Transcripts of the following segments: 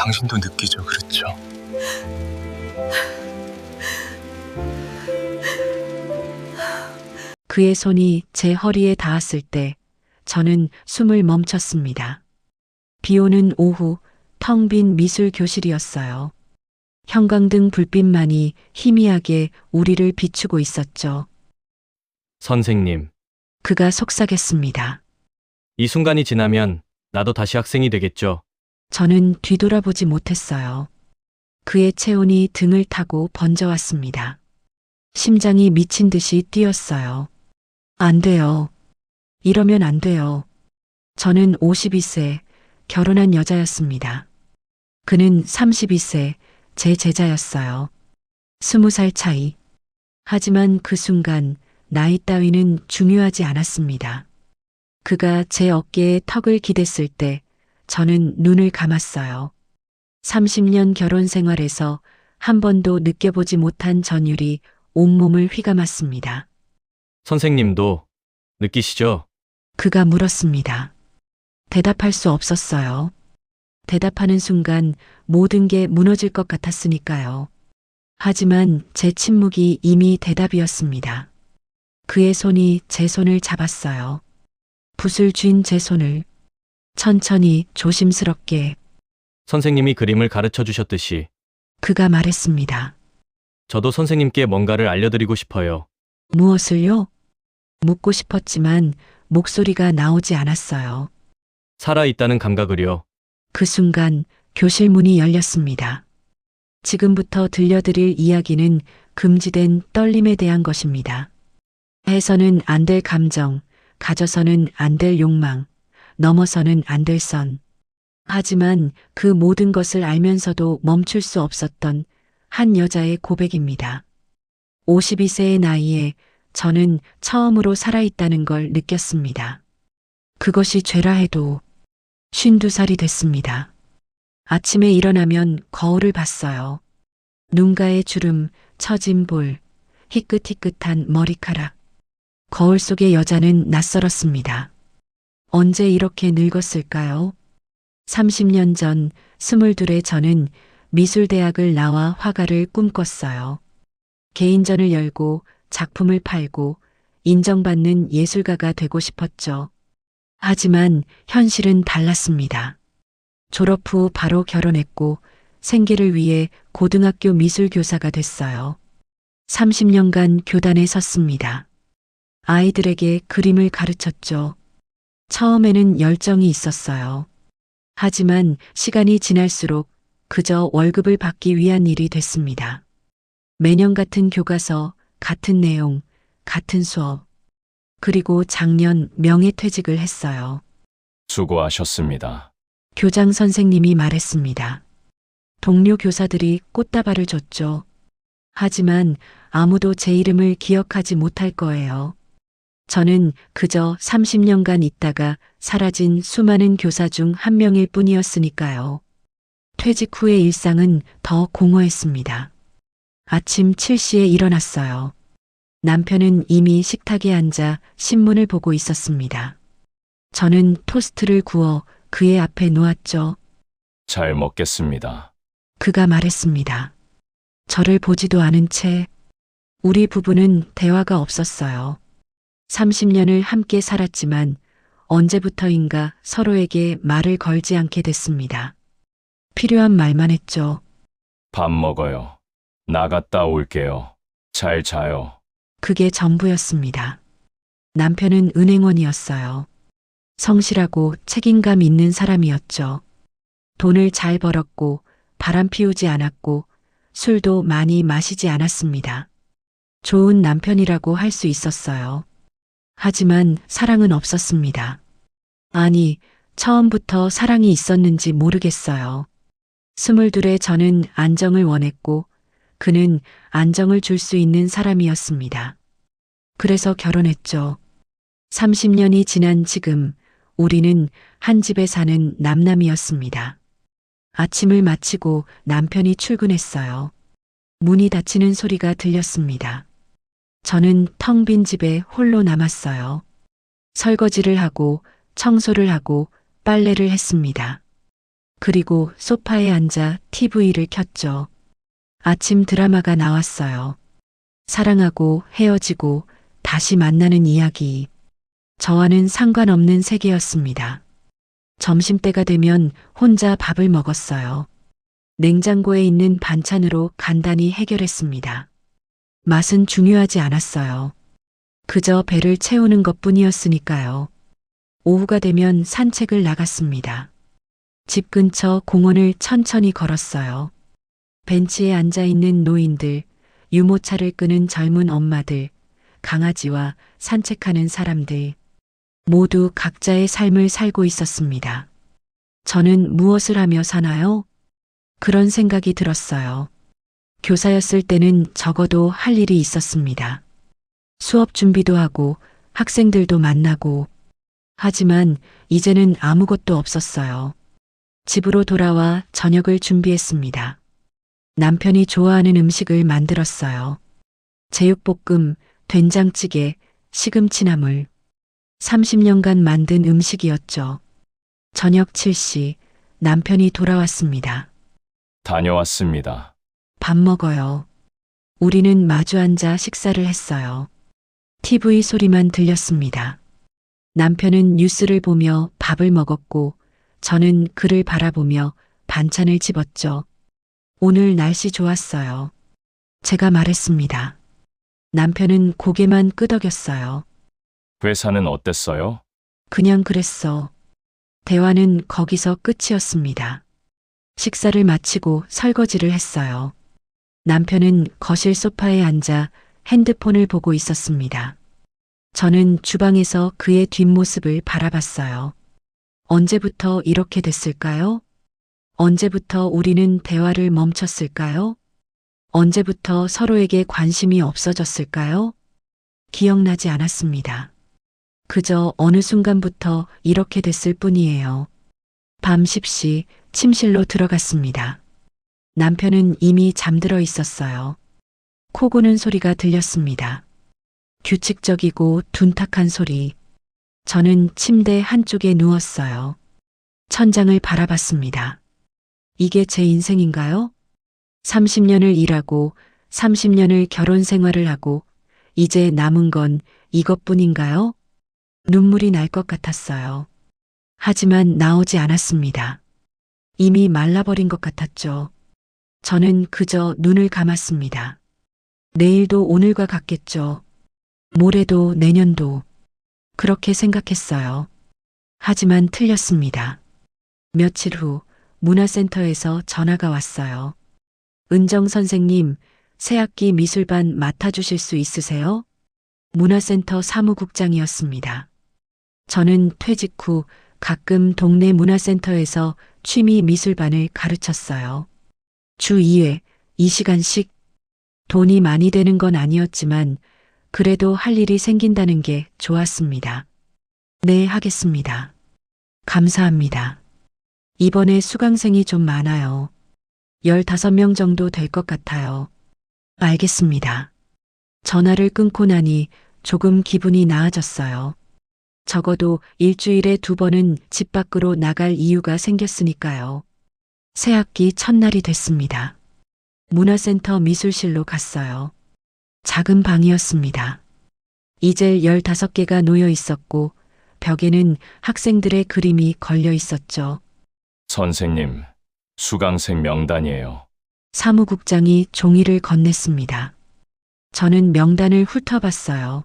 당신도 느끼죠, 그렇죠? 그의 손이 제 허리에 닿았을 때 저는 숨을 멈췄습니다. 비 오는 오후 텅 빈 미술 교실이었어요. 형광등 불빛만이 희미하게 우리를 비추고 있었죠. 선생님, 그가 속삭였습니다. 이 순간이 지나면 나도 다시 학생이 되겠죠? 저는 뒤돌아보지 못했어요. 그의 체온이 등을 타고 번져왔습니다. 심장이 미친 듯이 뛰었어요. 안 돼요. 이러면 안 돼요. 저는 52세, 결혼한 여자였습니다. 그는 32세, 제 제자였어요. 20살 차이. 하지만 그 순간 나이 따위는 중요하지 않았습니다. 그가 제 어깨에 턱을 기댔을 때 저는 눈을 감았어요. 30년 결혼 생활에서 한 번도 느껴보지 못한 전율이 온몸을 휘감았습니다. 선생님도 느끼시죠? 그가 물었습니다. 대답할 수 없었어요. 대답하는 순간 모든 게 무너질 것 같았으니까요. 하지만 제 침묵이 이미 대답이었습니다. 그의 손이 제 손을 잡았어요. 붓을 쥔 제 손을 천천히 조심스럽게. 선생님이 그림을 가르쳐 주셨듯이 그가 말했습니다. 저도 선생님께 뭔가를 알려드리고 싶어요. 무엇을요? 묻고 싶었지만 목소리가 나오지 않았어요. 살아있다는 감각을요. 그 순간 교실 문이 열렸습니다. 지금부터 들려드릴 이야기는 금지된 떨림에 대한 것입니다. 해서는 안 될 감정, 가져서는 안 될 욕망, 넘어서는 안 될 선. 하지만 그 모든 것을 알면서도 멈출 수 없었던 한 여자의 고백입니다. 52세의 나이에 저는 처음으로 살아있다는 걸 느꼈습니다. 그것이 죄라 해도 52살이 됐습니다. 아침에 일어나면 거울을 봤어요. 눈가에 주름, 처진 볼, 희끗희끗한 머리카락. 거울 속의 여자는 낯설었습니다. 언제 이렇게 늙었을까요? 30년 전 22에 저는 미술대학을 나와 화가를 꿈꿨어요. 개인전을 열고 작품을 팔고 인정받는 예술가가 되고 싶었죠. 하지만 현실은 달랐습니다. 졸업 후 바로 결혼했고 생계를 위해 고등학교 미술교사가 됐어요. 30년간 교단에 섰습니다. 아이들에게 그림을 가르쳤죠. 처음에는 열정이 있었어요. 하지만 시간이 지날수록 그저 월급을 받기 위한 일이 됐습니다. 매년 같은 교과서, 같은 내용, 같은 수업. 그리고 작년 명예퇴직을 했어요. 수고하셨습니다. 교장 선생님이 말했습니다. 동료 교사들이 꽃다발을 줬죠. 하지만 아무도 제 이름을 기억하지 못할 거예요. 저는 그저 30년간 있다가 사라진 수많은 교사 중 한 명일 뿐이었으니까요. 퇴직 후의 일상은 더 공허했습니다. 아침 7시에 일어났어요. 남편은 이미 식탁에 앉아 신문을 보고 있었습니다. 저는 토스트를 구워 그의 앞에 놓았죠. 잘 먹겠습니다. 그가 말했습니다. 저를 보지도 않은 채 우리 부부는 대화가 없었어요. 30년을 함께 살았지만 언제부터인가 서로에게 말을 걸지 않게 됐습니다. 필요한 말만 했죠. 밥 먹어요. 나갔다 올게요. 잘 자요. 그게 전부였습니다. 남편은 은행원이었어요. 성실하고 책임감 있는 사람이었죠. 돈을 잘 벌었고 바람 피우지 않았고 술도 많이 마시지 않았습니다. 좋은 남편이라고 할 수 있었어요. 하지만 사랑은 없었습니다. 아니, 처음부터 사랑이 있었는지 모르겠어요. 22에 저는 안정을 원했고 그는 안정을 줄 수 있는 사람이었습니다. 그래서 결혼했죠. 30년이 지난 지금 우리는 한 집에 사는 남남이었습니다. 아침을 마치고 남편이 출근했어요. 문이 닫히는 소리가 들렸습니다. 저는 텅 빈 집에 홀로 남았어요. 설거지를 하고 청소를 하고 빨래를 했습니다. 그리고 소파에 앉아 TV를 켰죠. 아침 드라마가 나왔어요. 사랑하고 헤어지고 다시 만나는 이야기. 저와는 상관없는 세계였습니다. 점심때가 되면 혼자 밥을 먹었어요. 냉장고에 있는 반찬으로 간단히 해결했습니다. 맛은 중요하지 않았어요. 그저 배를 채우는 것뿐이었으니까요. 오후가 되면 산책을 나갔습니다. 집 근처 공원을 천천히 걸었어요. 벤치에 앉아 있는 노인들, 유모차를 끄는 젊은 엄마들, 강아지와 산책하는 사람들, 모두 각자의 삶을 살고 있었습니다. 저는 무엇을 하며 사나요? 그런 생각이 들었어요. 교사였을 때는 적어도 할 일이 있었습니다. 수업 준비도 하고 학생들도 만나고, 하지만 이제는 아무것도 없었어요. 집으로 돌아와 저녁을 준비했습니다. 남편이 좋아하는 음식을 만들었어요. 제육볶음, 된장찌개, 시금치나물. 30년간 만든 음식이었죠. 저녁 7시 남편이 돌아왔습니다. 다녀왔습니다. 밥 먹어요. 우리는 마주 앉아 식사를 했어요. TV 소리만 들렸습니다. 남편은 뉴스를 보며 밥을 먹었고 저는 그를 바라보며 반찬을 집었죠. 오늘 날씨 좋았어요. 제가 말했습니다. 남편은 고개만 끄덕였어요. 회사는 어땠어요? 그냥 그랬어. 대화는 거기서 끝이었습니다. 식사를 마치고 설거지를 했어요. 남편은 거실 소파에 앉아 핸드폰을 보고 있었습니다. 저는 주방에서 그의 뒷모습을 바라봤어요. 언제부터 이렇게 됐을까요? 언제부터 우리는 대화를 멈췄을까요? 언제부터 서로에게 관심이 없어졌을까요? 기억나지 않았습니다. 그저 어느 순간부터 이렇게 됐을 뿐이에요. 밤 10시 침실로 들어갔습니다. 남편은 이미 잠들어 있었어요. 코 고는 소리가 들렸습니다. 규칙적이고 둔탁한 소리. 저는 침대 한쪽에 누웠어요. 천장을 바라봤습니다. 이게 제 인생인가요? 30년을 일하고 30년을 결혼 생활을 하고 이제 남은 건 이것뿐인가요? 눈물이 날 것 같았어요. 하지만 나오지 않았습니다. 이미 말라버린 것 같았죠. 저는 그저 눈을 감았습니다. 내일도 오늘과 같겠죠. 모레도 내년도. 그렇게 생각했어요. 하지만 틀렸습니다. 며칠 후 문화센터에서 전화가 왔어요. 은정 선생님, 새학기 미술반 맡아주실 수 있으세요? 문화센터 사무국장이었습니다. 저는 퇴직 후 가끔 동네 문화센터에서 취미 미술반을 가르쳤어요. 주 2회, 2시간씩. 돈이 많이 되는 건 아니었지만 그래도 할 일이 생긴다는 게 좋았습니다. 네, 하겠습니다. 감사합니다. 이번에 수강생이 좀 많아요. 15명 정도 될 것 같아요. 알겠습니다. 전화를 끊고 나니 조금 기분이 나아졌어요. 적어도 일주일에 2번은 집 밖으로 나갈 이유가 생겼으니까요. 새학기 첫날이 됐습니다. 문화센터 미술실로 갔어요. 작은 방이었습니다. 이젤 15개가 놓여 있었고 벽에는 학생들의 그림이 걸려 있었죠. 선생님, 수강생 명단이에요. 사무국장이 종이를 건넸습니다. 저는 명단을 훑어봤어요.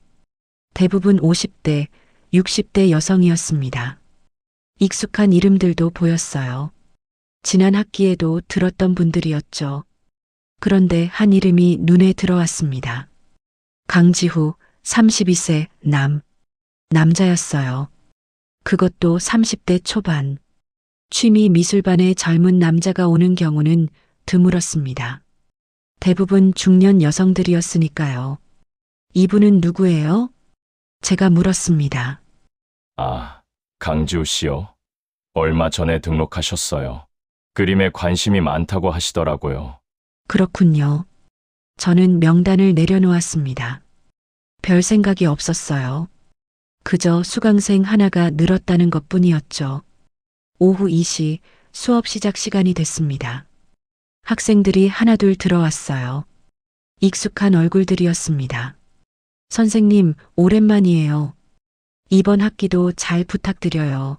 대부분 50대, 60대 여성이었습니다. 익숙한 이름들도 보였어요. 지난 학기에도 들었던 분들이었죠. 그런데 한 이름이 눈에 들어왔습니다. 강지후, 32세, 남자였어요. 그것도 30대 초반. 취미 미술반에 젊은 남자가 오는 경우는 드물었습니다. 대부분 중년 여성들이었으니까요. 이분은 누구예요? 제가 물었습니다. 아, 강지우 씨요? 얼마 전에 등록하셨어요. 그림에 관심이 많다고 하시더라고요. 그렇군요. 저는 명단을 내려놓았습니다. 별 생각이 없었어요. 그저 수강생 하나가 늘었다는 것뿐이었죠. 오후 2시 수업 시작 시간이 됐습니다. 학생들이 하나둘 들어왔어요. 익숙한 얼굴들이었습니다. 선생님, 오랜만이에요. 이번 학기도 잘 부탁드려요.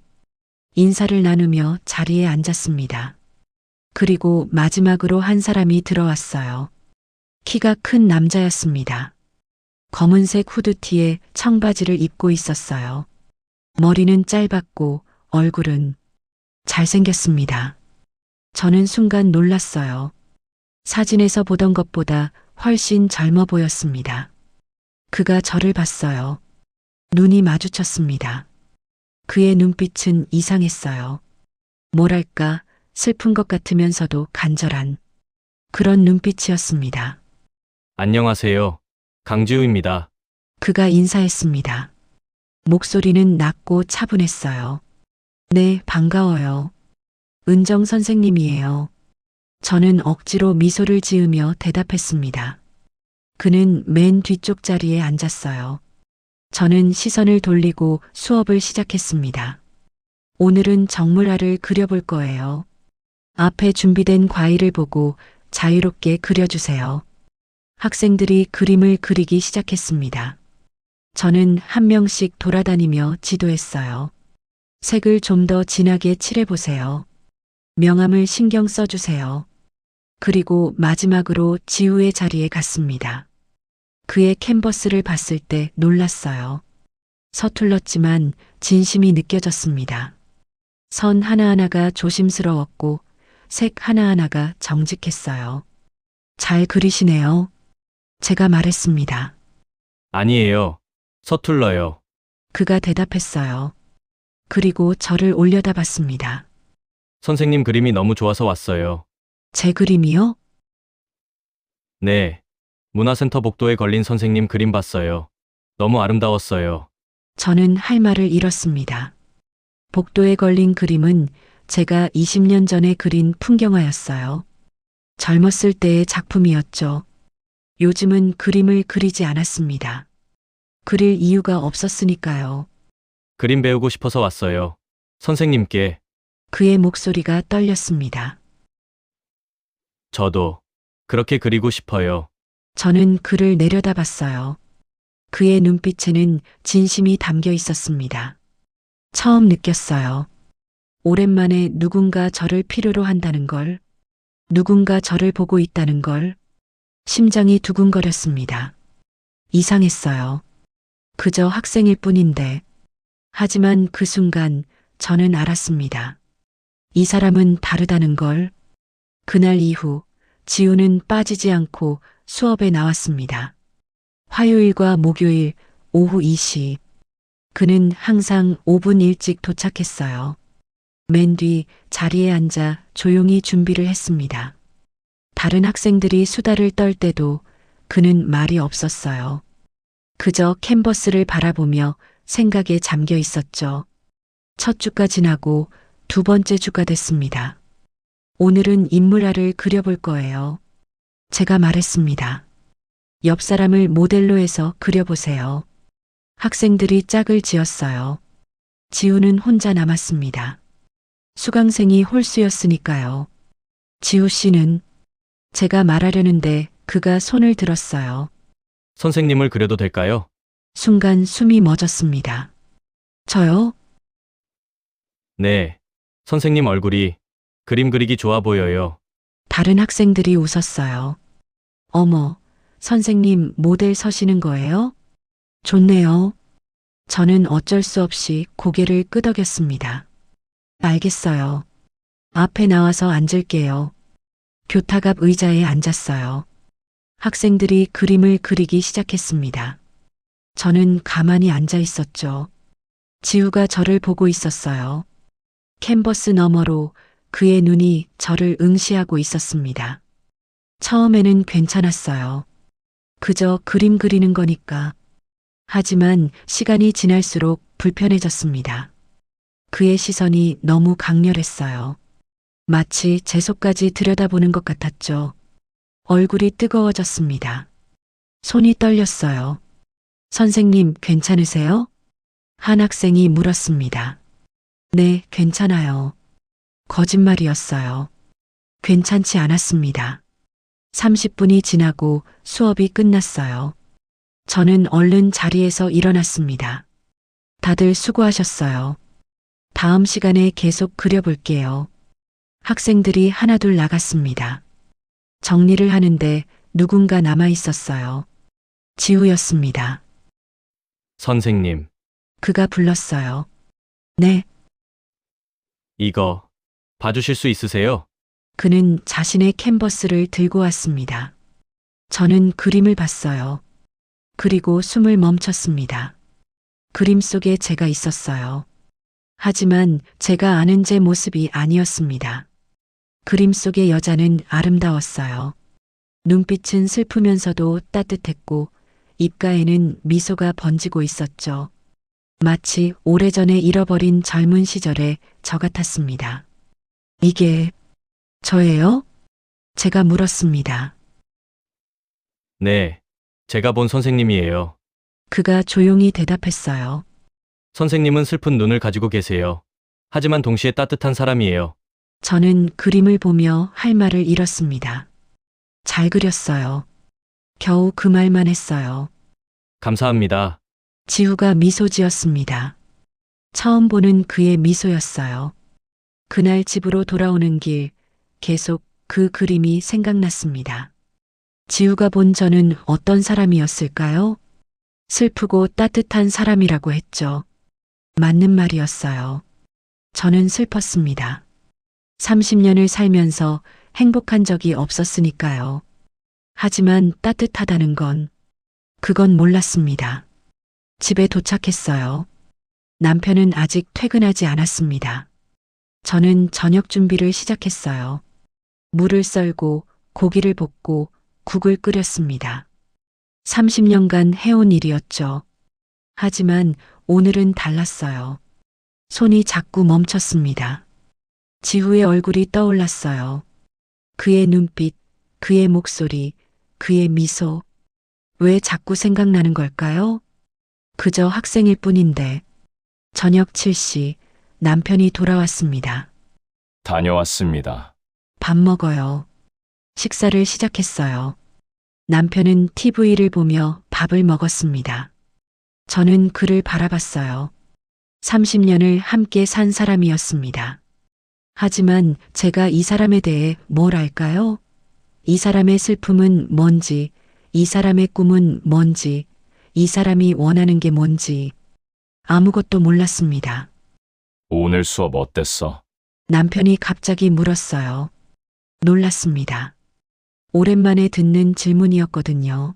인사를 나누며 자리에 앉았습니다. 그리고 마지막으로 한 사람이 들어왔어요. 키가 큰 남자였습니다. 검은색 후드티에 청바지를 입고 있었어요. 머리는 짧았고 얼굴은 잘생겼습니다. 저는 순간 놀랐어요. 사진에서 보던 것보다 훨씬 젊어 보였습니다. 그가 저를 봤어요. 눈이 마주쳤습니다. 그의 눈빛은 이상했어요. 뭐랄까, 슬픈 것 같으면서도 간절한 그런 눈빛이었습니다. 안녕하세요. 강지우입니다. 그가 인사했습니다. 목소리는 낮고 차분했어요. 네, 반가워요. 은정 선생님이에요. 저는 억지로 미소를 지으며 대답했습니다. 그는 맨 뒤쪽 자리에 앉았어요. 저는 시선을 돌리고 수업을 시작했습니다. 오늘은 정물화를 그려볼 거예요. 앞에 준비된 과일을 보고 자유롭게 그려주세요. 학생들이 그림을 그리기 시작했습니다. 저는 한 명씩 돌아다니며 지도했어요. 색을 좀 더 진하게 칠해보세요. 명암을 신경 써주세요. 그리고 마지막으로 지우의 자리에 갔습니다. 그의 캔버스를 봤을 때 놀랐어요. 서툴렀지만 진심이 느껴졌습니다. 선 하나하나가 조심스러웠고 색 하나하나가 정직했어요. 잘 그리시네요. 제가 말했습니다. 아니에요. 서툴러요. 그가 대답했어요. 그리고 저를 올려다봤습니다. 선생님 그림이 너무 좋아서 왔어요. 제 그림이요? 네. 문화센터 복도에 걸린 선생님 그림 봤어요. 너무 아름다웠어요. 저는 할 말을 잃었습니다. 복도에 걸린 그림은 제가 20년 전에 그린 풍경화였어요. 젊었을 때의 작품이었죠. 요즘은 그림을 그리지 않았습니다. 그릴 이유가 없었으니까요. 그림 배우고 싶어서 왔어요. 선생님께. 그의 목소리가 떨렸습니다. 저도 그렇게 그리고 싶어요. 저는 그를 내려다봤어요. 그의 눈빛에는 진심이 담겨 있었습니다. 처음 느꼈어요. 오랜만에 누군가 저를 필요로 한다는 걸, 누군가 저를 보고 있다는 걸, 심장이 두근거렸습니다. 이상했어요. 그저 학생일 뿐인데. 하지만 그 순간 저는 알았습니다. 이 사람은 다르다는 걸. 그날 이후 지우는 빠지지 않고 수업에 나왔습니다. 화요일과 목요일 오후 2시. 그는 항상 5분 일찍 도착했어요. 맨 뒤 자리에 앉아 조용히 준비를 했습니다. 다른 학생들이 수다를 떨 때도 그는 말이 없었어요. 그저 캔버스를 바라보며 생각에 잠겨 있었죠. 첫 주가 지나고 두 번째 주가 됐습니다. 오늘은 인물화를 그려볼 거예요. 제가 말했습니다. 옆 사람을 모델로 해서 그려보세요. 학생들이 짝을 지었어요. 지우는 혼자 남았습니다. 수강생이 홀수였으니까요. 지우 씨는 제가 말하려는데 그가 손을 들었어요. 선생님을 그려도 될까요? 순간 숨이 멎었습니다. 저요? 네. 선생님 얼굴이 그림 그리기 좋아 보여요. 다른 학생들이 웃었어요. 어머, 선생님 모델 서시는 거예요? 좋네요. 저는 어쩔 수 없이 고개를 끄덕였습니다. 알겠어요. 앞에 나와서 앉을게요. 교탁 앞 의자에 앉았어요. 학생들이 그림을 그리기 시작했습니다. 저는 가만히 앉아 있었죠. 지우가 저를 보고 있었어요. 캔버스 너머로 그의 눈이 저를 응시하고 있었습니다. 처음에는 괜찮았어요. 그저 그림 그리는 거니까. 하지만 시간이 지날수록 불편해졌습니다. 그의 시선이 너무 강렬했어요. 마치 제 속까지 들여다보는 것 같았죠. 얼굴이 뜨거워졌습니다. 손이 떨렸어요. 선생님, 괜찮으세요? 한 학생이 물었습니다. 네, 괜찮아요. 거짓말이었어요. 괜찮지 않았습니다. 30분이 지나고 수업이 끝났어요. 저는 얼른 자리에서 일어났습니다. 다들 수고하셨어요. 다음 시간에 계속 그려볼게요. 학생들이 하나둘 나갔습니다. 정리를 하는데 누군가 남아 있었어요. 지우였습니다. 선생님, 그가 불렀어요. 네, 이거 봐주실 수 있으세요? 그는 자신의 캔버스를 들고 왔습니다. 저는 그림을 봤어요. 그리고 숨을 멈췄습니다. 그림 속에 제가 있었어요. 하지만 제가 아는 제 모습이 아니었습니다. 그림 속의 여자는 아름다웠어요. 눈빛은 슬프면서도 따뜻했고 입가에는 미소가 번지고 있었죠. 마치 오래전에 잃어버린 젊은 시절의 저 같았습니다. 이게 저예요? 제가 물었습니다. 네, 제가 본 선생님이에요. 그가 조용히 대답했어요. 선생님은 슬픈 눈을 가지고 계세요. 하지만 동시에 따뜻한 사람이에요. 저는 그림을 보며 할 말을 잃었습니다. 잘 그렸어요. 겨우 그 말만 했어요. 감사합니다. 지우가 미소 지었습니다. 처음 보는 그의 미소였어요. 그날 집으로 돌아오는 길, 계속 그 그림이 생각났습니다. 지우가 본 저는 어떤 사람이었을까요? 슬프고 따뜻한 사람이라고 했죠. 맞는 말이었어요. 저는 슬펐습니다. 30년을 살면서 행복한 적이 없었으니까요. 하지만 따뜻하다는 건, 그건 몰랐습니다. 집에 도착했어요. 남편은 아직 퇴근하지 않았습니다. 저는 저녁 준비를 시작했어요. 물을 썰고 고기를 볶고 국을 끓였습니다. 30년간 해온 일이었죠. 하지만 오늘은 달랐어요. 손이 자꾸 멈췄습니다. 지우의 얼굴이 떠올랐어요. 그의 눈빛, 그의 목소리, 그의 미소. 왜 자꾸 생각나는 걸까요? 그저 학생일 뿐인데. 저녁 7시 남편이 돌아왔습니다. 다녀왔습니다. 밥 먹어요. 식사를 시작했어요. 남편은 TV를 보며 밥을 먹었습니다. 저는 그를 바라봤어요. 30년을 함께 산 사람이었습니다. 하지만 제가 이 사람에 대해 뭘 알까요? 이 사람의 슬픔은 뭔지, 이 사람의 꿈은 뭔지, 이 사람이 원하는 게 뭔지 아무것도 몰랐습니다. 오늘 수업 어땠어? 남편이 갑자기 물었어요. 놀랐습니다. 오랜만에 듣는 질문이었거든요.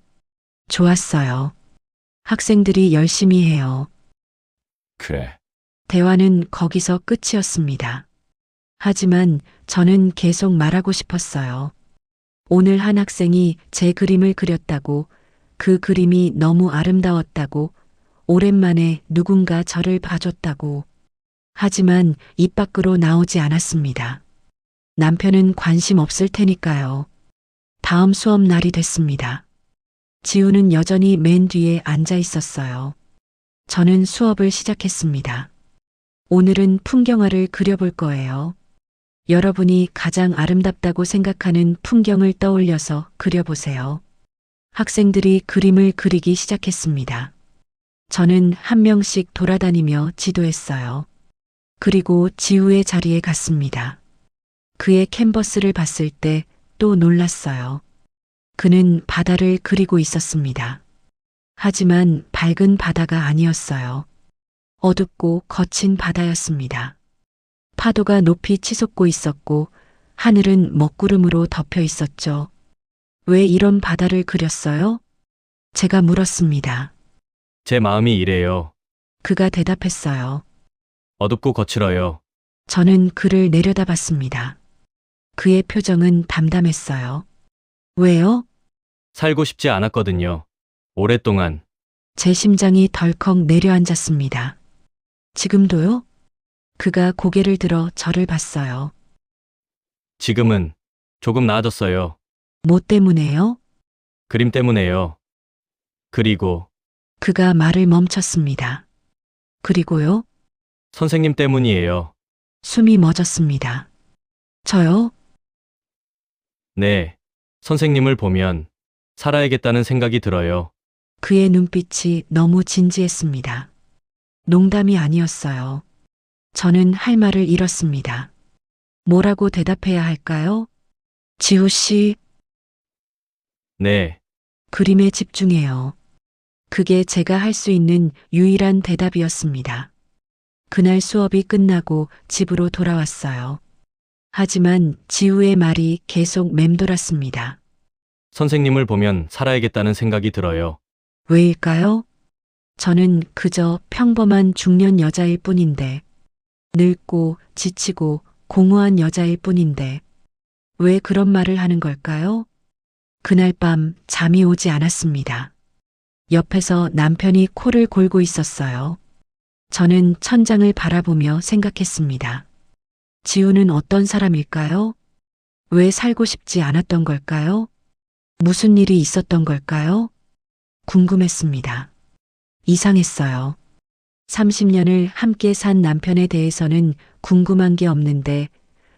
좋았어요. 학생들이 열심히 해요. 그래. 대화는 거기서 끝이었습니다. 하지만 저는 계속 말하고 싶었어요. 오늘 한 학생이 제 그림을 그렸다고, 그 그림이 너무 아름다웠다고, 오랜만에 누군가 저를 봐줬다고. 하지만 입 밖으로 나오지 않았습니다. 남편은 관심 없을 테니까요. 다음 수업 날이 됐습니다. 지우는 여전히 맨 뒤에 앉아 있었어요. 저는 수업을 시작했습니다. 오늘은 풍경화를 그려볼 거예요. 여러분이 가장 아름답다고 생각하는 풍경을 떠올려서 그려보세요. 학생들이 그림을 그리기 시작했습니다. 저는 한 명씩 돌아다니며 지도했어요. 그리고 지우의 자리에 갔습니다. 그의 캔버스를 봤을 때 또 놀랐어요. 그는 바다를 그리고 있었습니다. 하지만 밝은 바다가 아니었어요. 어둡고 거친 바다였습니다. 파도가 높이 치솟고 있었고 하늘은 먹구름으로 덮여 있었죠. 왜 이런 바다를 그렸어요? 제가 물었습니다. 제 마음이 이래요. 그가 대답했어요. 어둡고 거칠어요. 저는 그를 내려다봤습니다. 그의 표정은 담담했어요. 왜요? 살고 싶지 않았거든요. 오랫동안. 제 심장이 덜컥 내려앉았습니다. 지금도요? 그가 고개를 들어 저를 봤어요. 지금은 조금 나아졌어요. 뭐 때문에요? 그림 때문에요. 그리고 그가 말을 멈췄습니다. 그리고요? 선생님 때문이에요. 숨이 멎었습니다. 저요? 네. 선생님을 보면 살아야겠다는 생각이 들어요. 그의 눈빛이 너무 진지했습니다. 농담이 아니었어요. 저는 할 말을 잃었습니다. 뭐라고 대답해야 할까요? 지우 씨, 네. 그림에 집중해요. 그게 제가 할 수 있는 유일한 대답이었습니다. 그날 수업이 끝나고 집으로 돌아왔어요. 하지만 지우의 말이 계속 맴돌았습니다. 선생님을 보면 살아야겠다는 생각이 들어요. 왜일까요? 저는 그저 평범한 중년 여자일 뿐인데, 늙고 지치고 공허한 여자일 뿐인데, 왜 그런 말을 하는 걸까요? 그날 밤 잠이 오지 않았습니다. 옆에서 남편이 코를 골고 있었어요. 저는 천장을 바라보며 생각했습니다. 지우는 어떤 사람일까요? 왜 살고 싶지 않았던 걸까요? 무슨 일이 있었던 걸까요? 궁금했습니다. 이상했어요. 30년을 함께 산 남편에 대해서는 궁금한 게 없는데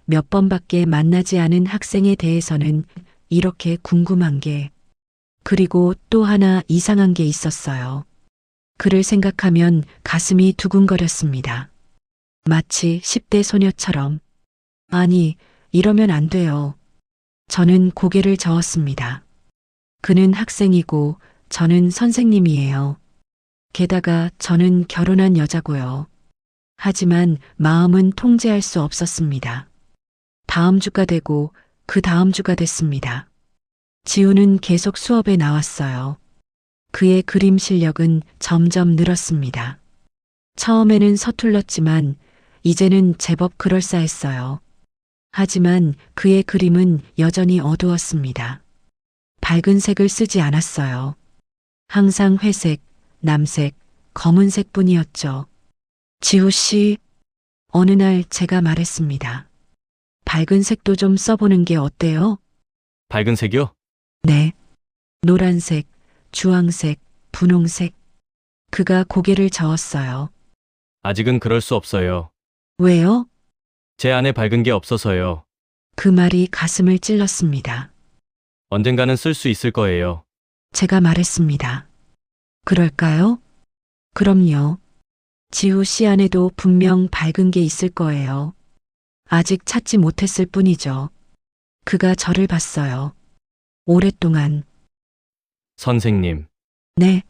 몇 번밖에 만나지 않은 학생에 대해서는 이렇게 궁금한 게, 그리고 또 하나 이상한 게 있었어요. 그를 생각하면 가슴이 두근거렸습니다. 마치 10대 소녀처럼. 아니, 이러면 안 돼요. 저는 고개를 저었습니다. 그는 학생이고 저는 선생님이에요. 게다가 저는 결혼한 여자고요. 하지만 마음은 통제할 수 없었습니다. 다음 주가 되고 그 다음 주가 됐습니다. 지우는 계속 수업에 나왔어요. 그의 그림 실력은 점점 늘었습니다. 처음에는 서툴렀지만 이제는 제법 그럴싸했어요. 하지만 그의 그림은 여전히 어두웠습니다. 밝은 색을 쓰지 않았어요. 항상 회색, 남색, 검은색 뿐이었죠. 지우 씨, 어느 날 제가 말했습니다. 밝은 색도 좀 써보는 게 어때요? 밝은 색이요? 네. 노란색, 주황색, 분홍색. 그가 고개를 저었어요. 아직은 그럴 수 없어요. 왜요? 제 안에 밝은 게 없어서요. 그 말이 가슴을 찔렀습니다. 언젠가는 쓸 수 있을 거예요. 제가 말했습니다. 그럴까요? 그럼요. 지우 씨 안에도 분명 밝은 게 있을 거예요. 아직 찾지 못했을 뿐이죠. 그가 저를 봤어요. 오랫동안. 선생님. 네.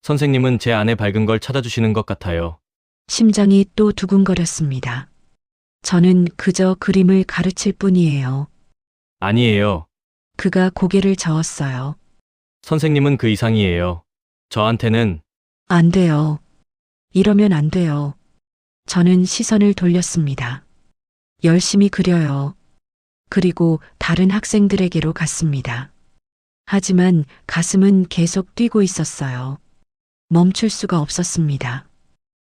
선생님은 제 안에 밝은 걸 찾아주시는 것 같아요. 심장이 또 두근거렸습니다. 저는 그저 그림을 가르칠 뿐이에요. 아니에요. 그가 고개를 저었어요. 선생님은 그 이상이에요. 저한테는 안 돼요. 이러면 안 돼요. 저는 시선을 돌렸습니다. 열심히 그려요. 그리고 다른 학생들에게로 갔습니다. 하지만 가슴은 계속 뛰고 있었어요. 멈출 수가 없었습니다.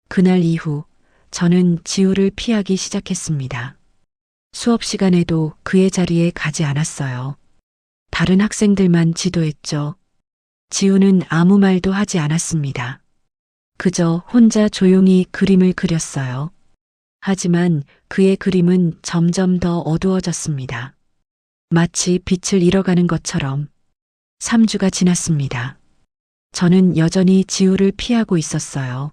그날 이후 저는 지우를 피하기 시작했습니다. 수업 시간에도 그의 자리에 가지 않았어요. 다른 학생들만 지도했죠. 지우는 아무 말도 하지 않았습니다. 그저 혼자 조용히 그림을 그렸어요. 하지만 그의 그림은 점점 더 어두워졌습니다. 마치 빛을 잃어가는 것처럼. 3주가 지났습니다. 저는 여전히 지우를 피하고 있었어요.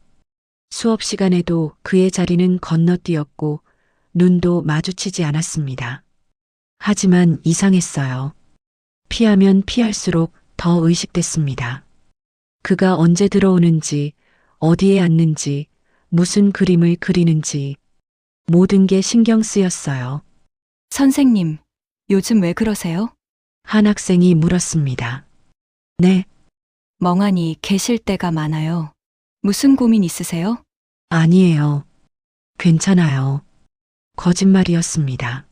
수업 시간에도 그의 자리는 건너뛰었고 눈도 마주치지 않았습니다. 하지만 이상했어요. 피하면 피할수록 더 의식됐습니다. 그가 언제 들어오는지, 어디에 앉는지, 무슨 그림을 그리는지 모든 게 신경 쓰였어요. 선생님, 요즘 왜 그러세요? 한 학생이 물었습니다. 네, 멍하니 계실 때가 많아요. 무슨 고민 있으세요? 아니에요. 괜찮아요. 거짓말이었습니다.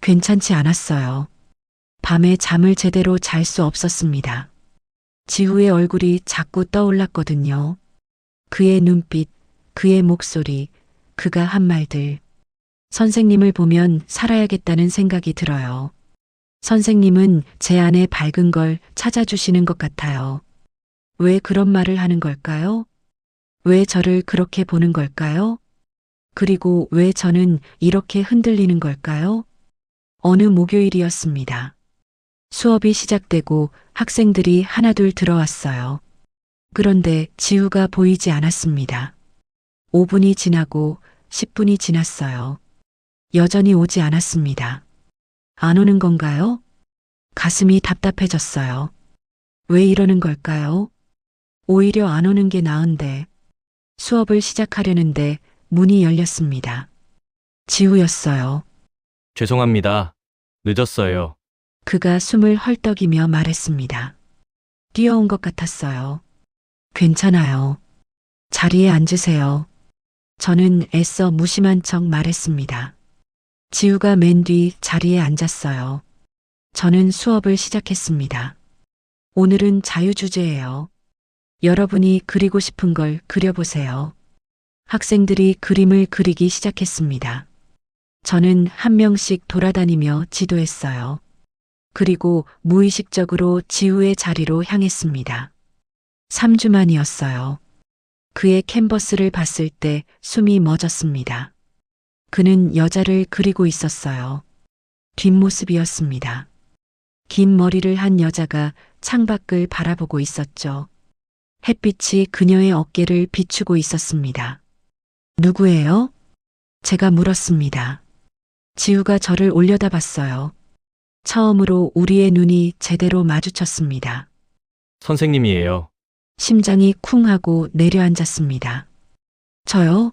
괜찮지 않았어요. 밤에 잠을 제대로 잘 수 없었습니다. 지우의 얼굴이 자꾸 떠올랐거든요. 그의 눈빛, 그의 목소리, 그가 한 말들. 선생님을 보면 살아야겠다는 생각이 들어요. 선생님은 제 안에 밝은 걸 찾아주시는 것 같아요. 왜 그런 말을 하는 걸까요? 왜 저를 그렇게 보는 걸까요? 그리고 왜 저는 이렇게 흔들리는 걸까요? 어느 목요일이었습니다. 수업이 시작되고 학생들이 하나둘 들어왔어요. 그런데 지우가 보이지 않았습니다. 5분이 지나고 10분이 지났어요. 여전히 오지 않았습니다. 안 오는 건가요? 가슴이 답답해졌어요. 왜 이러는 걸까요? 오히려 안 오는 게 나은데. 수업을 시작하려는데 문이 열렸습니다. 지우였어요. 죄송합니다. 늦었어요. 그가 숨을 헐떡이며 말했습니다. 뛰어온 것 같았어요. 괜찮아요. 자리에 앉으세요. 저는 애써 무심한 척 말했습니다. 지우가 맨 뒤 자리에 앉았어요. 저는 수업을 시작했습니다. 오늘은 자유주제예요. 여러분이 그리고 싶은 걸 그려보세요. 학생들이 그림을 그리기 시작했습니다. 저는 한 명씩 돌아다니며 지도했어요. 그리고 무의식적으로 지우의 자리로 향했습니다. 3주 만이었어요. 그의 캔버스를 봤을 때 숨이 멎었습니다. 그는 여자를 그리고 있었어요. 뒷모습이었습니다. 긴 머리를 한 여자가 창밖을 바라보고 있었죠. 햇빛이 그녀의 어깨를 비추고 있었습니다. 누구예요? 제가 물었습니다. 지우가 저를 올려다봤어요. 처음으로 우리의 눈이 제대로 마주쳤습니다. 선생님이에요. 심장이 쿵 하고 내려앉았습니다. 저요?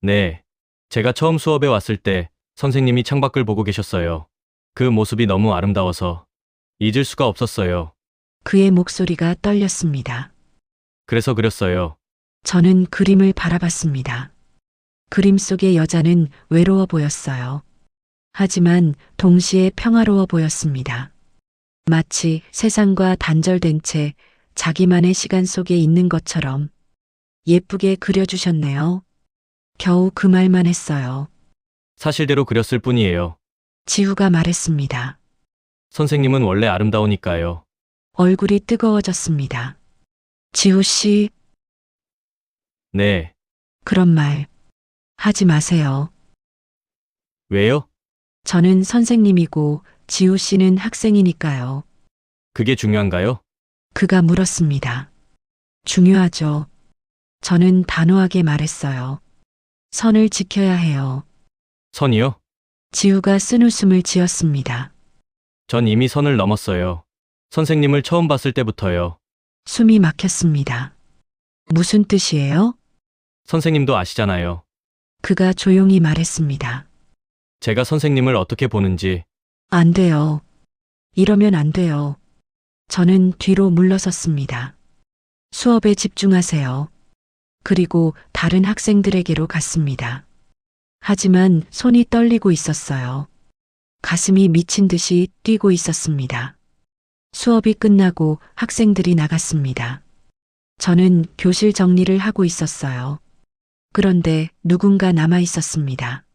네. 제가 처음 수업에 왔을 때 선생님이 창밖을 보고 계셨어요. 그 모습이 너무 아름다워서 잊을 수가 없었어요. 그의 목소리가 떨렸습니다. 그래서 그렸어요. 저는 그림을 바라봤습니다. 그림 속의 여자는 외로워 보였어요. 하지만 동시에 평화로워 보였습니다. 마치 세상과 단절된 채 자기만의 시간 속에 있는 것처럼. 예쁘게 그려주셨네요. 겨우 그 말만 했어요. 사실대로 그렸을 뿐이에요. 지우가 말했습니다. 선생님은 원래 아름다우니까요. 얼굴이 뜨거워졌습니다. 지우 씨, 네. 그런 말 하지 마세요. 왜요? 저는 선생님이고 지우 씨는 학생이니까요. 그게 중요한가요? 그가 물었습니다. 중요하죠. 저는 단호하게 말했어요. 선을 지켜야 해요. 선이요? 지우가 쓴웃음을 지었습니다. 전 이미 선을 넘었어요. 선생님을 처음 봤을 때부터요. 숨이 막혔습니다. 무슨 뜻이에요? 선생님도 아시잖아요. 그가 조용히 말했습니다. 제가 선생님을 어떻게 보는지. 안 돼요. 이러면 안 돼요. 저는 뒤로 물러섰습니다. 수업에 집중하세요. 그리고 다른 학생들에게로 갔습니다. 하지만 손이 떨리고 있었어요. 가슴이 미친 듯이 뛰고 있었습니다. 수업이 끝나고 학생들이 나갔습니다. 저는 교실 정리를 하고 있었어요. 그런데 누군가 남아 있었습니다.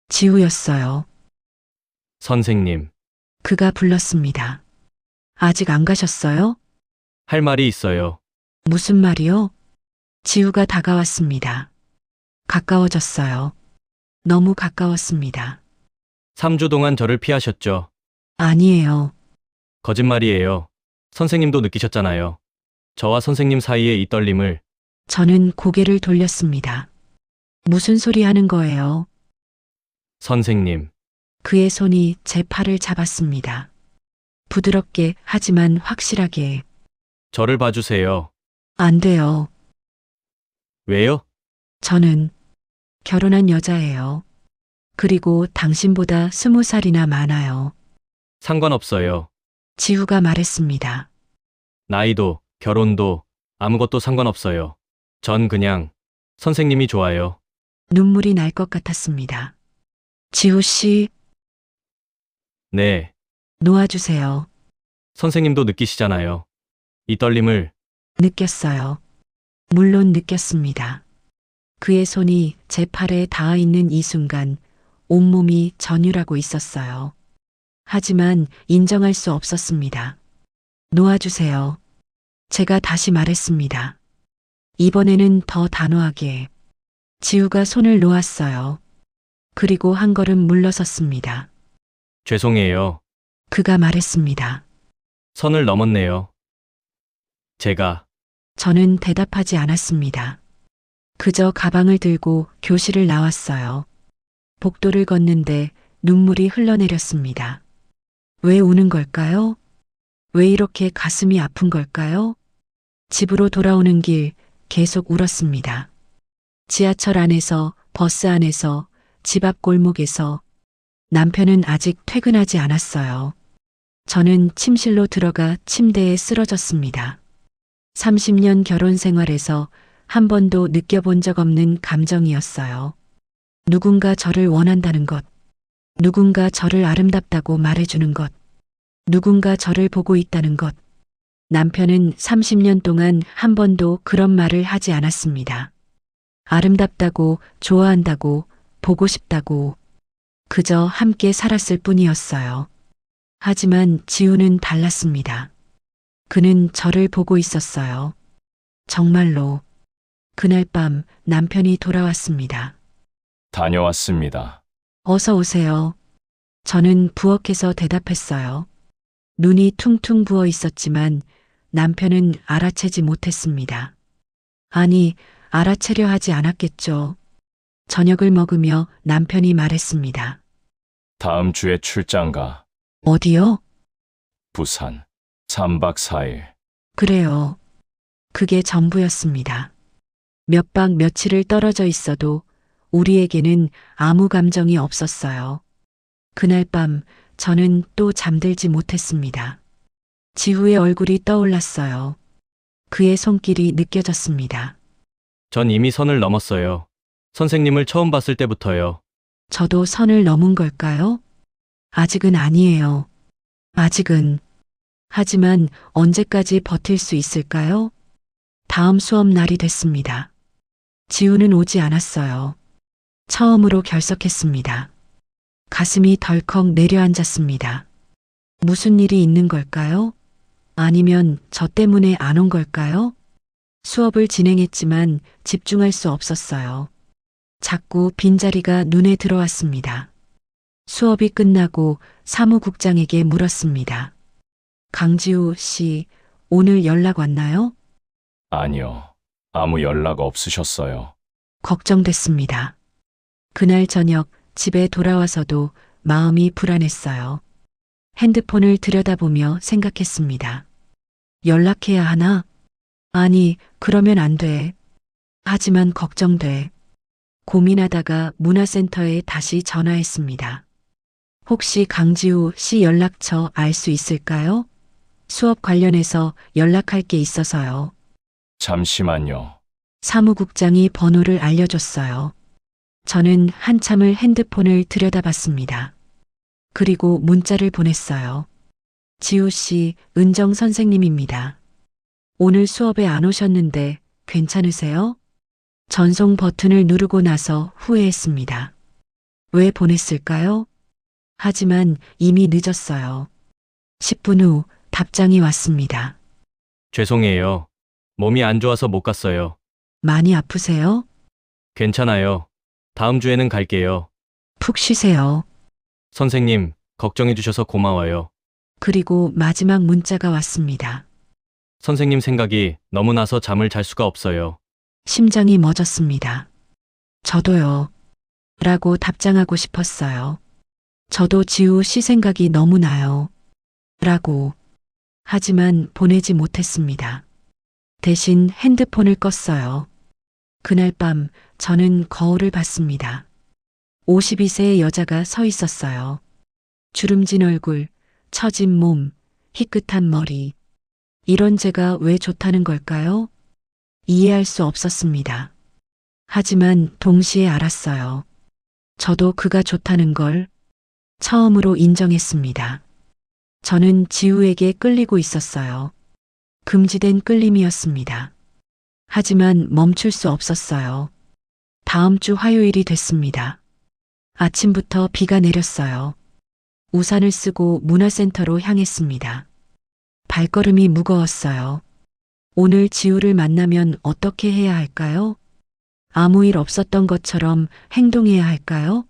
지우였어요. 선생님, 그가 불렀습니다. 아직 안 가셨어요? 할 말이 있어요. 무슨 말이요? 지우가 다가왔습니다. 가까워졌어요. 너무 가까웠습니다. 3주 동안 저를 피하셨죠. 아니에요. 거짓말이에요. 선생님도 느끼셨잖아요. 저와 선생님 사이의 이 떨림을. 저는 고개를 돌렸습니다. 무슨 소리 하는 거예요? 선생님, 그의 손이 제 팔을 잡았습니다. 부드럽게 하지만 확실하게. 저를 봐주세요. 안 돼요. 왜요? 저는 결혼한 여자예요. 그리고 당신보다 20살이나 많아요. 상관없어요. 지우가 말했습니다. 나이도, 결혼도, 아무것도 상관없어요. 전 그냥 선생님이 좋아요. 눈물이 날 것 같았습니다. 지우 씨, 네, 놓아주세요. 선생님도 느끼시잖아요. 이 떨림을. 느꼈어요. 물론 느꼈습니다. 그의 손이 제 팔에 닿아 있는 이 순간 온몸이 전율하고 있었어요. 하지만 인정할 수 없었습니다. 놓아주세요. 제가 다시 말했습니다. 이번에는 더 단호하게. 지우가 손을 놓았어요. 그리고 한 걸음 물러섰습니다. 죄송해요. 그가 말했습니다. 선을 넘었네요. 제가 저는 대답하지 않았습니다. 그저 가방을 들고 교실을 나왔어요. 복도를 걷는데 눈물이 흘러내렸습니다. 왜 우는 걸까요? 왜 이렇게 가슴이 아픈 걸까요? 집으로 돌아오는 길 계속 울었습니다. 지하철 안에서, 버스 안에서, 집 앞 골목에서. 남편은 아직 퇴근하지 않았어요. 저는 침실로 들어가 침대에 쓰러졌습니다. 30년 결혼 생활에서 한 번도 느껴본 적 없는 감정이었어요. 누군가 저를 원한다는 것, 누군가 저를 아름답다고 말해주는 것, 누군가 저를 보고 있다는 것. 남편은 30년 동안 한 번도 그런 말을 하지 않았습니다. 아름답다고, 좋아한다고, 보고 싶다고. 그저 함께 살았을 뿐이었어요. 하지만 지우는 달랐습니다. 그는 저를 보고 있었어요. 정말로. 그날 밤 남편이 돌아왔습니다. 다녀왔습니다. 어서 오세요. 저는 부엌에서 대답했어요. 눈이 퉁퉁 부어 있었지만 남편은 알아채지 못했습니다. 아니, 알아채려 하지 않았겠죠. 저녁을 먹으며 남편이 말했습니다. 다음 주에 출장 가. 어디요? 부산. 3박 4일. 그래요. 그게 전부였습니다. 몇 박 며칠을 떨어져 있어도 우리에게는 아무 감정이 없었어요. 그날 밤 저는 또 잠들지 못했습니다. 지후의 얼굴이 떠올랐어요. 그의 손길이 느껴졌습니다. 전 이미 선을 넘었어요. 선생님을 처음 봤을 때부터요. 저도 선을 넘은 걸까요? 아직은 아니에요. 아직은. 하지만 언제까지 버틸 수 있을까요? 다음 수업 날이 됐습니다. 지우는 오지 않았어요. 처음으로 결석했습니다. 가슴이 덜컥 내려앉았습니다. 무슨 일이 있는 걸까요? 아니면 저 때문에 안 온 걸까요? 수업을 진행했지만 집중할 수 없었어요. 자꾸 빈자리가 눈에 들어왔습니다. 수업이 끝나고 사무국장에게 물었습니다. 강지우 씨, 오늘 연락 왔나요? 아니요. 아무 연락 없으셨어요. 걱정됐습니다. 그날 저녁 집에 돌아와서도 마음이 불안했어요. 핸드폰을 들여다보며 생각했습니다. 연락해야 하나? 아니, 그러면 안 돼. 하지만 걱정돼. 고민하다가 문화센터에 다시 전화했습니다. 혹시 강지우 씨 연락처 알 수 있을까요? 수업 관련해서 연락할 게 있어서요. 잠시만요. 사무국장이 번호를 알려줬어요. 저는 한참을 핸드폰을 들여다봤습니다. 그리고 문자를 보냈어요. 지우 씨, 은정 선생님입니다. 오늘 수업에 안 오셨는데 괜찮으세요? 전송 버튼을 누르고 나서 후회했습니다. 왜 보냈을까요? 하지만 이미 늦었어요. 10분 후 답장이 왔습니다. 죄송해요. 몸이 안 좋아서 못 갔어요. 많이 아프세요? 괜찮아요. 다음 주에는 갈게요. 푹 쉬세요. 선생님, 걱정해 주셔서 고마워요. 그리고 마지막 문자가 왔습니다. 선생님 생각이 너무 나서 잠을 잘 수가 없어요. 심장이 멎었습니다. 저도요. 라고 답장하고 싶었어요. 저도 지우 씨 생각이 너무 나요. 라고. 하지만 보내지 못했습니다. 대신 핸드폰을 껐어요. 그날 밤 저는 거울을 봤습니다. 52세의 여자가 서 있었어요. 주름진 얼굴, 처진 몸, 희끗한 머리. 이런 제가 왜 좋다는 걸까요? 이해할 수 없었습니다. 하지만 동시에 알았어요. 저도 그가 좋다는 걸 처음으로 인정했습니다. 저는 지우에게 끌리고 있었어요. 금지된 끌림이었습니다. 하지만 멈출 수 없었어요. 다음 주 화요일이 됐습니다. 아침부터 비가 내렸어요. 우산을 쓰고 문화센터로 향했습니다. 발걸음이 무거웠어요. 오늘 지우를 만나면 어떻게 해야 할까요? 아무 일 없었던 것처럼 행동해야 할까요?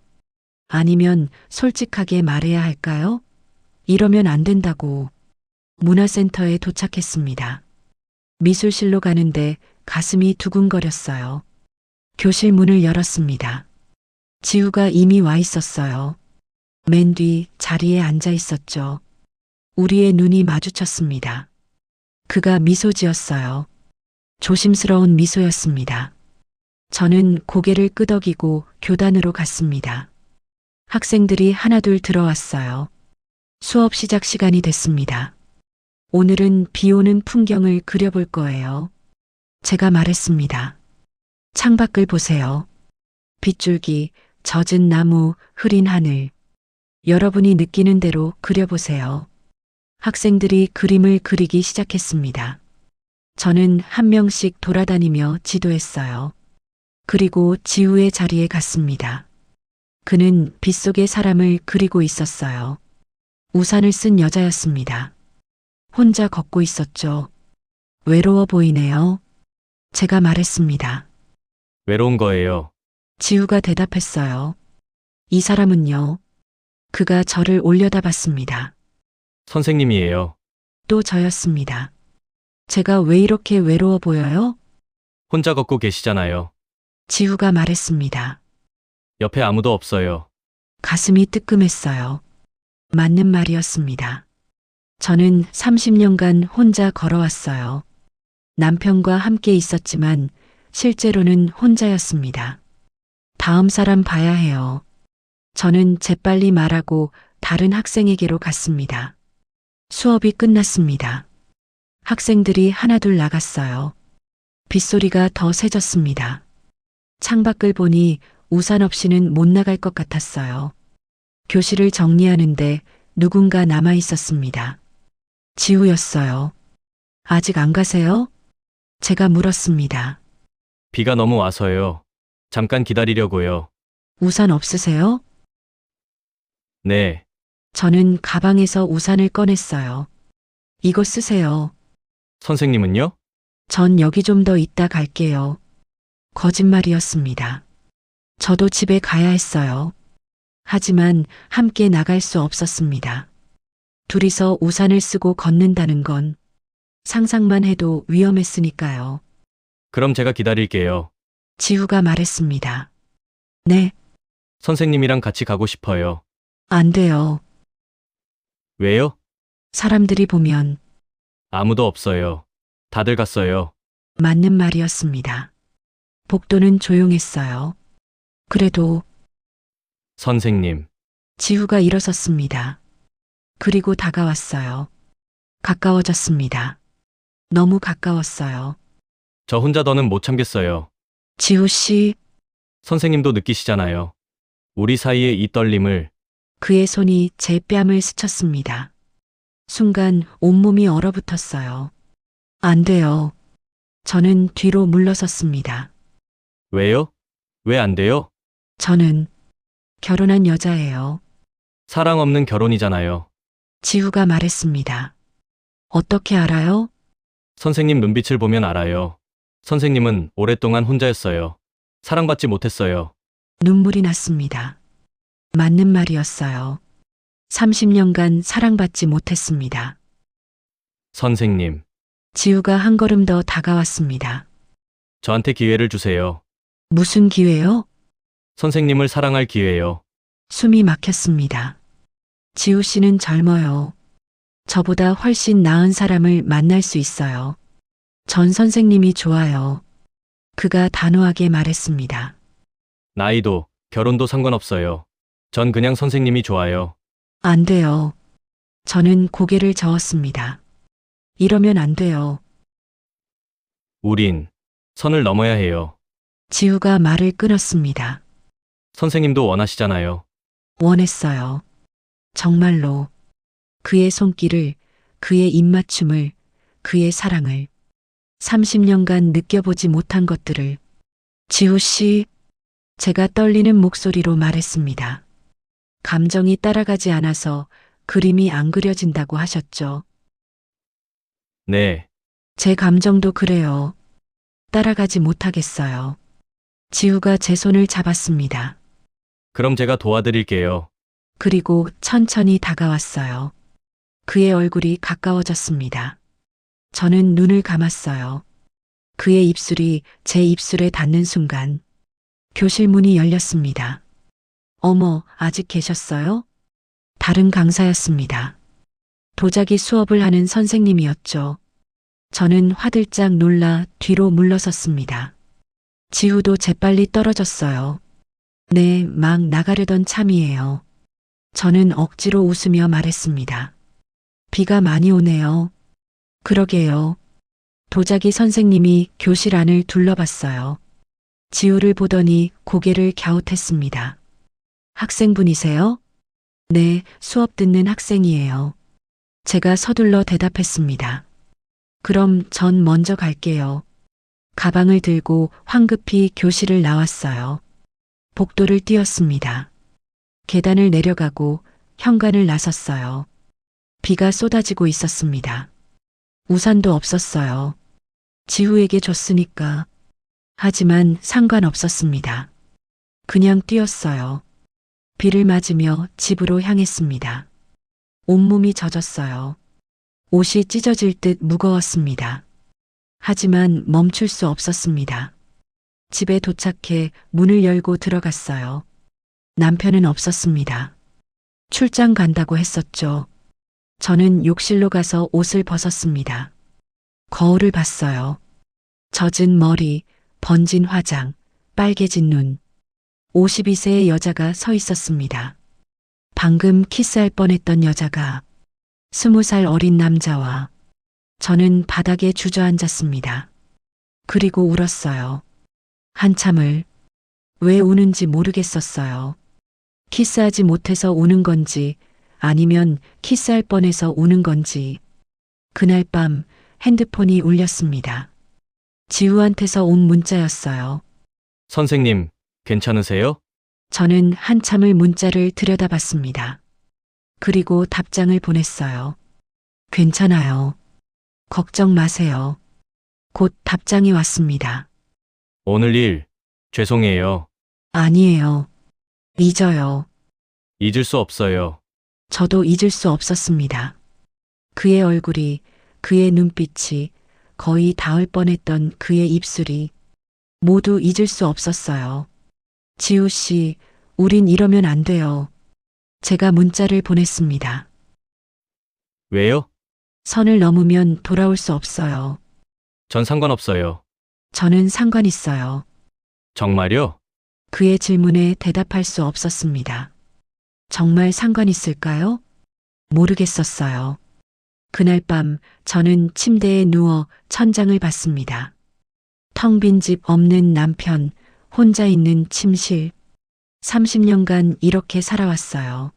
아니면 솔직하게 말해야 할까요? 이러면 안 된다고. 문화센터에 도착했습니다. 미술실로 가는데 가슴이 두근거렸어요. 교실 문을 열었습니다. 지우가 이미 와 있었어요. 맨 뒤 자리에 앉아 있었죠. 우리의 눈이 마주쳤습니다. 그가 미소 지었어요. 조심스러운 미소였습니다. 저는 고개를 끄덕이고 교단으로 갔습니다. 학생들이 하나둘 들어왔어요. 수업 시작 시간이 됐습니다. 오늘은 비 오는 풍경을 그려볼 거예요. 제가 말했습니다. 창밖을 보세요. 빗줄기, 젖은 나무, 흐린 하늘. 여러분이 느끼는 대로 그려보세요. 학생들이 그림을 그리기 시작했습니다. 저는 한 명씩 돌아다니며 지도했어요. 그리고 지우의 자리에 갔습니다. 그는 빗속의 사람을 그리고 있었어요. 우산을 쓴 여자였습니다. 혼자 걷고 있었죠. 외로워 보이네요. 제가 말했습니다. 외로운 거예요. 지우가 대답했어요. 이 사람은요. 그가 저를 올려다봤습니다. 선생님이에요. 또 저였습니다. 제가 왜 이렇게 외로워 보여요? 혼자 걷고 계시잖아요. 지우가 말했습니다. 옆에 아무도 없어요. 가슴이 뜨끔했어요. 맞는 말이었습니다. 저는 30년간 혼자 걸어왔어요. 남편과 함께 있었지만 실제로는 혼자였습니다. 다음 사람 봐야 해요. 저는 재빨리 말하고 다른 학생에게로 갔습니다. 수업이 끝났습니다. 학생들이 하나둘 나갔어요. 빗소리가 더 세졌습니다. 창밖을 보니 우산 없이는 못 나갈 것 같았어요. 교실을 정리하는데 누군가 남아 있었습니다. 지우였어요. 아직 안 가세요? 제가 물었습니다. 비가 너무 와서요. 잠깐 기다리려고요. 우산 없으세요? 네. 저는 가방에서 우산을 꺼냈어요. 이거 쓰세요. 선생님은요? 전 여기 좀 더 있다 갈게요. 거짓말이었습니다. 저도 집에 가야 했어요. 하지만 함께 나갈 수 없었습니다. 둘이서 우산을 쓰고 걷는다는 건 상상만 해도 위험했으니까요. 그럼 제가 기다릴게요. 지우가 말했습니다. 네, 선생님이랑 같이 가고 싶어요. 안 돼요. 왜요? 사람들이 보면 아무도 없어요. 다들 갔어요. 맞는 말이었습니다. 복도는 조용했어요. 그래도 선생님. 지우가 일어섰습니다. 그리고 다가왔어요. 가까워졌습니다. 너무 가까웠어요. 저 혼자 더는 못 참겠어요. 지우 씨, 선생님도 느끼시잖아요. 우리 사이의 이 떨림을. 그의 손이 제 뺨을 스쳤습니다. 순간 온몸이 얼어붙었어요. 안 돼요. 저는 뒤로 물러섰습니다. 왜요? 왜 안 돼요? 저는 결혼한 여자예요. 사랑 없는 결혼이잖아요. 지우가 말했습니다. 어떻게 알아요? 선생님 눈빛을 보면 알아요. 선생님은 오랫동안 혼자였어요. 사랑받지 못했어요. 눈물이 났습니다. 맞는 말이었어요. 30년간 사랑받지 못했습니다. 선생님, 지우가 한 걸음 더 다가왔습니다. 저한테 기회를 주세요. 무슨 기회요? 선생님을 사랑할 기회요. 숨이 막혔습니다. 지우 씨는 젊어요. 저보다 훨씬 나은 사람을 만날 수 있어요. 전 선생님이 좋아요. 그가 단호하게 말했습니다. 나이도, 결혼도 상관없어요. 전 그냥 선생님이 좋아요. 안 돼요. 저는 고개를 저었습니다. 이러면 안 돼요. 우린 선을 넘어야 해요. 지우가 말을 끊었습니다. 선생님도 원하시잖아요. 원했어요. 정말로. 그의 손길을, 그의 입맞춤을, 그의 사랑을. 30년간 느껴보지 못한 것들을. 지우 씨, 제가 떨리는 목소리로 말했습니다. 감정이 따라가지 않아서 그림이 안 그려진다고 하셨죠. 네, 제 감정도 그래요. 따라가지 못하겠어요. 지우가 제 손을 잡았습니다. 그럼 제가 도와드릴게요. 그리고 천천히 다가왔어요. 그의 얼굴이 가까워졌습니다. 저는 눈을 감았어요. 그의 입술이 제 입술에 닿는 순간 교실 문이 열렸습니다. 어머, 아직 계셨어요? 다른 강사였습니다. 도자기 수업을 하는 선생님이었죠. 저는 화들짝 놀라 뒤로 물러섰습니다. 지우도 재빨리 떨어졌어요. 네, 막 나가려던 참이에요. 저는 억지로 웃으며 말했습니다. 비가 많이 오네요. 그러게요. 도자기 선생님이 교실 안을 둘러봤어요. 지우를 보더니 고개를 갸웃했습니다. 학생분이세요? 네, 수업 듣는 학생이에요. 제가 서둘러 대답했습니다. 그럼 전 먼저 갈게요. 가방을 들고 황급히 교실을 나왔어요. 복도를 뛰었습니다. 계단을 내려가고 현관을 나섰어요. 비가 쏟아지고 있었습니다. 우산도 없었어요. 지우에게 줬으니까. 하지만 상관없었습니다. 그냥 뛰었어요. 비를 맞으며 집으로 향했습니다. 온몸이 젖었어요. 옷이 찢어질 듯 무거웠습니다. 하지만 멈출 수 없었습니다. 집에 도착해 문을 열고 들어갔어요. 남편은 없었습니다. 출장 간다고 했었죠. 저는 욕실로 가서 옷을 벗었습니다. 거울을 봤어요. 젖은 머리, 번진 화장, 빨개진 눈. 52세의 여자가 서 있었습니다. 방금 키스할 뻔했던 여자가 20살 어린 남자와 저는 바닥에 주저앉았습니다. 그리고 울었어요. 한참을 왜 우는지 모르겠었어요. 키스하지 못해서 우는 건지 아니면 키스할 뻔해서 우는 건지. 그날 밤 핸드폰이 울렸습니다. 지우한테서 온 문자였어요. 선생님, 괜찮으세요? 저는 한참을 문자를 들여다봤습니다. 그리고 답장을 보냈어요. 괜찮아요. 걱정 마세요. 곧 답장이 왔습니다. 오늘 일, 죄송해요. 아니에요. 잊어요. 잊을 수 없어요. 저도 잊을 수 없었습니다. 그의 얼굴이, 그의 눈빛이, 거의 닿을 뻔했던 그의 입술이 모두 잊을 수 없었어요. 지우 씨, 우린 이러면 안 돼요. 제가 문자를 보냈습니다. 왜요? 선을 넘으면 돌아올 수 없어요. 전 상관없어요. 저는 상관 있어요. 정말요? 그의 질문에 대답할 수 없었습니다. 정말 상관 있을까요? 모르겠었어요. 그날 밤 저는 침대에 누워 천장을 봤습니다. 텅 빈 집 없는 남편, 혼자 있는 침실. 30년간 이렇게 살아왔어요.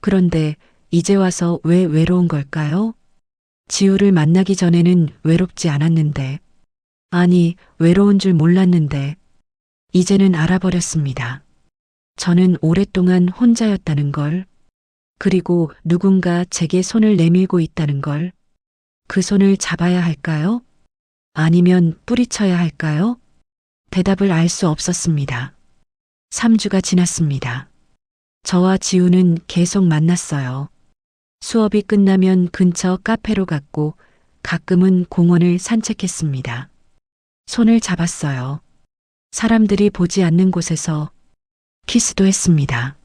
그런데 이제 와서 왜 외로운 걸까요? 지우를 만나기 전에는 외롭지 않았는데, 아니, 외로운 줄 몰랐는데, 이제는 알아버렸습니다. 저는 오랫동안 혼자였다는 걸, 그리고 누군가 제게 손을 내밀고 있다는 걸, 그 손을 잡아야 할까요? 아니면 뿌리쳐야 할까요? 대답을 알 수 없었습니다. 3주가 지났습니다. 저와 지우는 계속 만났어요. 수업이 끝나면 근처 카페로 갔고 가끔은 공원을 산책했습니다. 손을 잡았어요. 사람들이 보지 않는 곳에서 키스도 했습니다.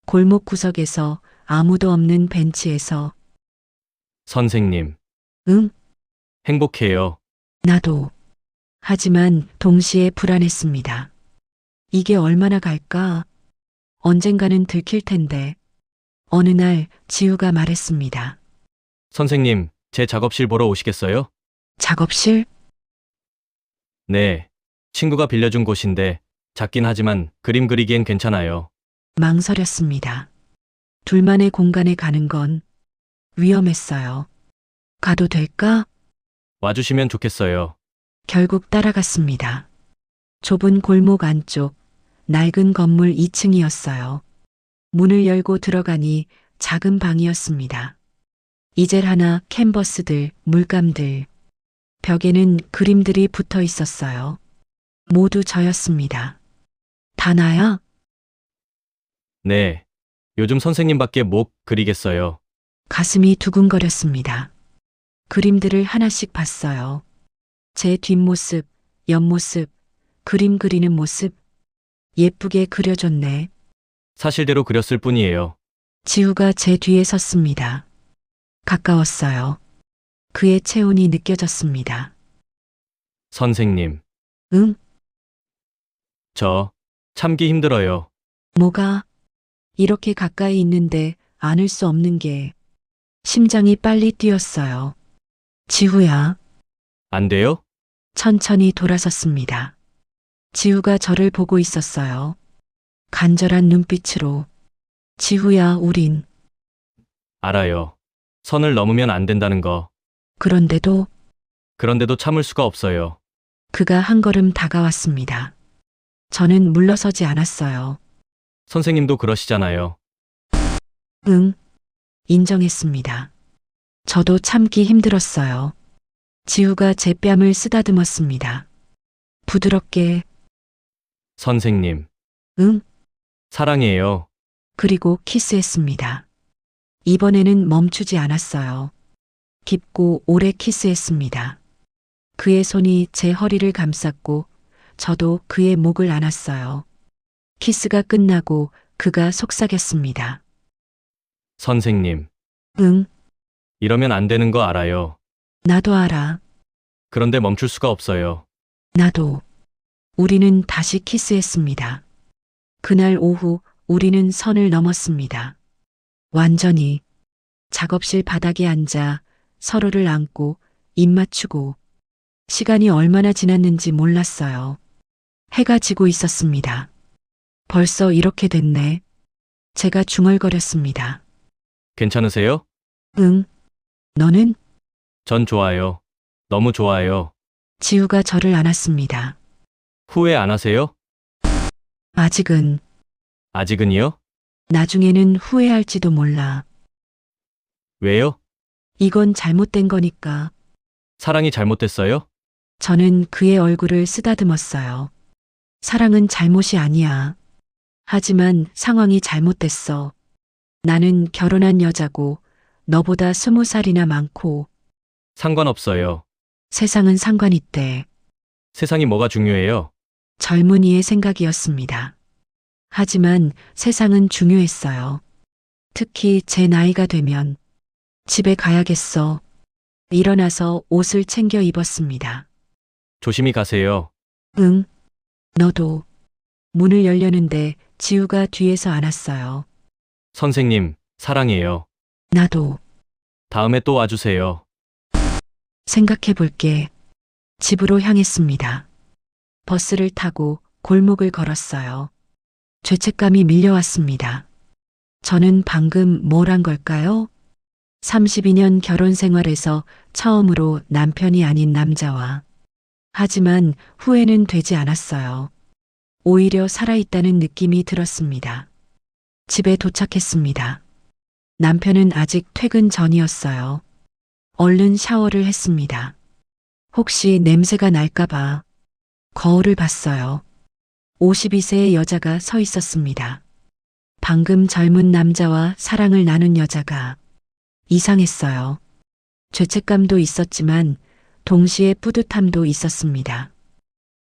골목 구석에서 아무도 없는 벤치에서. 선생님, 응? 행복해요. 나도. 하지만 동시에 불안했습니다. 이게 얼마나 갈까? 언젠가는 들킬 텐데. 어느 날 지우가 말했습니다. 선생님, 제 작업실 보러 오시겠어요? 작업실? 네. 친구가 빌려준 곳인데 작긴 하지만 그림 그리기엔 괜찮아요. 망설였습니다. 둘만의 공간에 가는 건 위험했어요. 가도 될까? 와주시면 좋겠어요. 결국 따라갔습니다. 좁은 골목 안쪽, 낡은 건물 2층이었어요. 문을 열고 들어가니 작은 방이었습니다. 이젤 하나, 캔버스들, 물감들. 벽에는 그림들이 붙어 있었어요. 모두 저였습니다. 다 나야? 네. 요즘 선생님밖에 못 그리겠어요. 가슴이 두근거렸습니다. 그림들을 하나씩 봤어요. 제 뒷모습, 옆모습, 그림 그리는 모습. 예쁘게 그려줬네. 사실대로 그렸을 뿐이에요. 지우가 제 뒤에 섰습니다. 가까웠어요. 그의 체온이 느껴졌습니다. 선생님, 응? 저 참기 힘들어요. 뭐가? 이렇게 가까이 있는데 안을 수 없는 게 심장이 빨리 뛰었어요. 지우야. 안 돼요? 천천히 돌아섰습니다. 지우가 저를 보고 있었어요. 간절한 눈빛으로. 지우야, 우린. 알아요. 선을 넘으면 안 된다는 거. 그런데도 그런데도 참을 수가 없어요. 그가 한 걸음 다가왔습니다. 저는 물러서지 않았어요. 선생님도 그러시잖아요. 응. 인정했습니다. 저도 참기 힘들었어요. 지우가 제 뺨을 쓰다듬었습니다. 부드럽게, 선생님, 응? 사랑해요. 그리고 키스했습니다. 이번에는 멈추지 않았어요. 깊고 오래 키스했습니다. 그의 손이 제 허리를 감쌌고 저도 그의 목을 안았어요. 키스가 끝나고 그가 속삭였습니다. 선생님, 응, 이러면 안 되는 거 알아요. 나도 알아. 그런데 멈출 수가 없어요. 나도. 우리는 다시 키스했습니다. 그날 오후 우리는 선을 넘었습니다. 완전히 작업실 바닥에 앉아 서로를 안고 입 맞추고 시간이 얼마나 지났는지 몰랐어요. 해가 지고 있었습니다. 벌써 이렇게 됐네. 제가 중얼거렸습니다. 괜찮으세요? 응. 너는? 전 좋아요. 너무 좋아요. 지우가 저를 안았습니다. 후회 안 하세요? 아직은, 아직은요? 나중에는 후회할지도 몰라. 왜요? 이건 잘못된 거니까. 사랑이 잘못됐어요? 저는 그의 얼굴을 쓰다듬었어요. 사랑은 잘못이 아니야. 하지만 상황이 잘못됐어. 나는 결혼한 여자고 너보다 20살이나 많고 상관없어요. 세상은 상관 있대. 세상이 뭐가 중요해요? 젊은이의 생각이었습니다. 하지만 세상은 중요했어요. 특히 제 나이가 되면 집에 가야겠어. 일어나서 옷을 챙겨 입었습니다. 조심히 가세요. 응, 너도. 문을 열려는데 지우가 뒤에서 안았어요. 선생님, 사랑해요. 나도. 다음에 또 와주세요. 생각해 볼게. 집으로 향했습니다. 버스를 타고 골목을 걸었어요. 죄책감이 밀려왔습니다. 저는 방금 뭘 한 걸까요? 32년 결혼 생활에서 처음으로 남편이 아닌 남자와. 하지만 후회는 되지 않았어요. 오히려 살아있다는 느낌이 들었습니다. 집에 도착했습니다. 남편은 아직 퇴근 전이었어요. 얼른 샤워를 했습니다. 혹시 냄새가 날까봐 거울을 봤어요. 52세의 여자가 서 있었습니다. 방금 젊은 남자와 사랑을 나눈 여자가 이상했어요. 죄책감도 있었지만 동시에 뿌듯함도 있었습니다.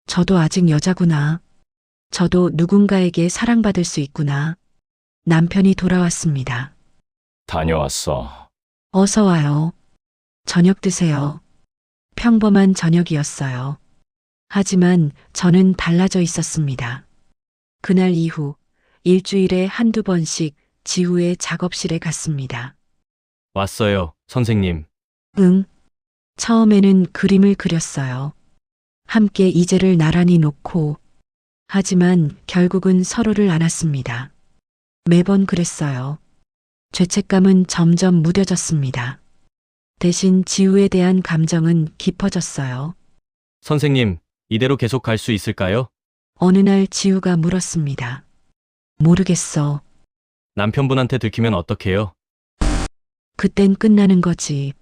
저도 아직 여자구나. 저도 누군가에게 사랑받을 수 있구나. 남편이 돌아왔습니다. 다녀왔어. 어서 와요. 저녁 드세요. 평범한 저녁이었어요. 하지만 저는 달라져 있었습니다. 그날 이후 일주일에 한두 번씩 지우의 작업실에 갔습니다. 왔어요, 선생님. 응. 처음에는 그림을 그렸어요. 함께 이젤을 나란히 놓고. 하지만 결국은 서로를 안았습니다. 매번 그랬어요. 죄책감은 점점 무뎌졌습니다. 대신 지우에 대한 감정은 깊어졌어요. 선생님, 이대로 계속 갈 수 있을까요? 어느 날 지우가 물었습니다. 모르겠어. 남편분한테 들키면 어떡해요? 그땐 끝나는 거지.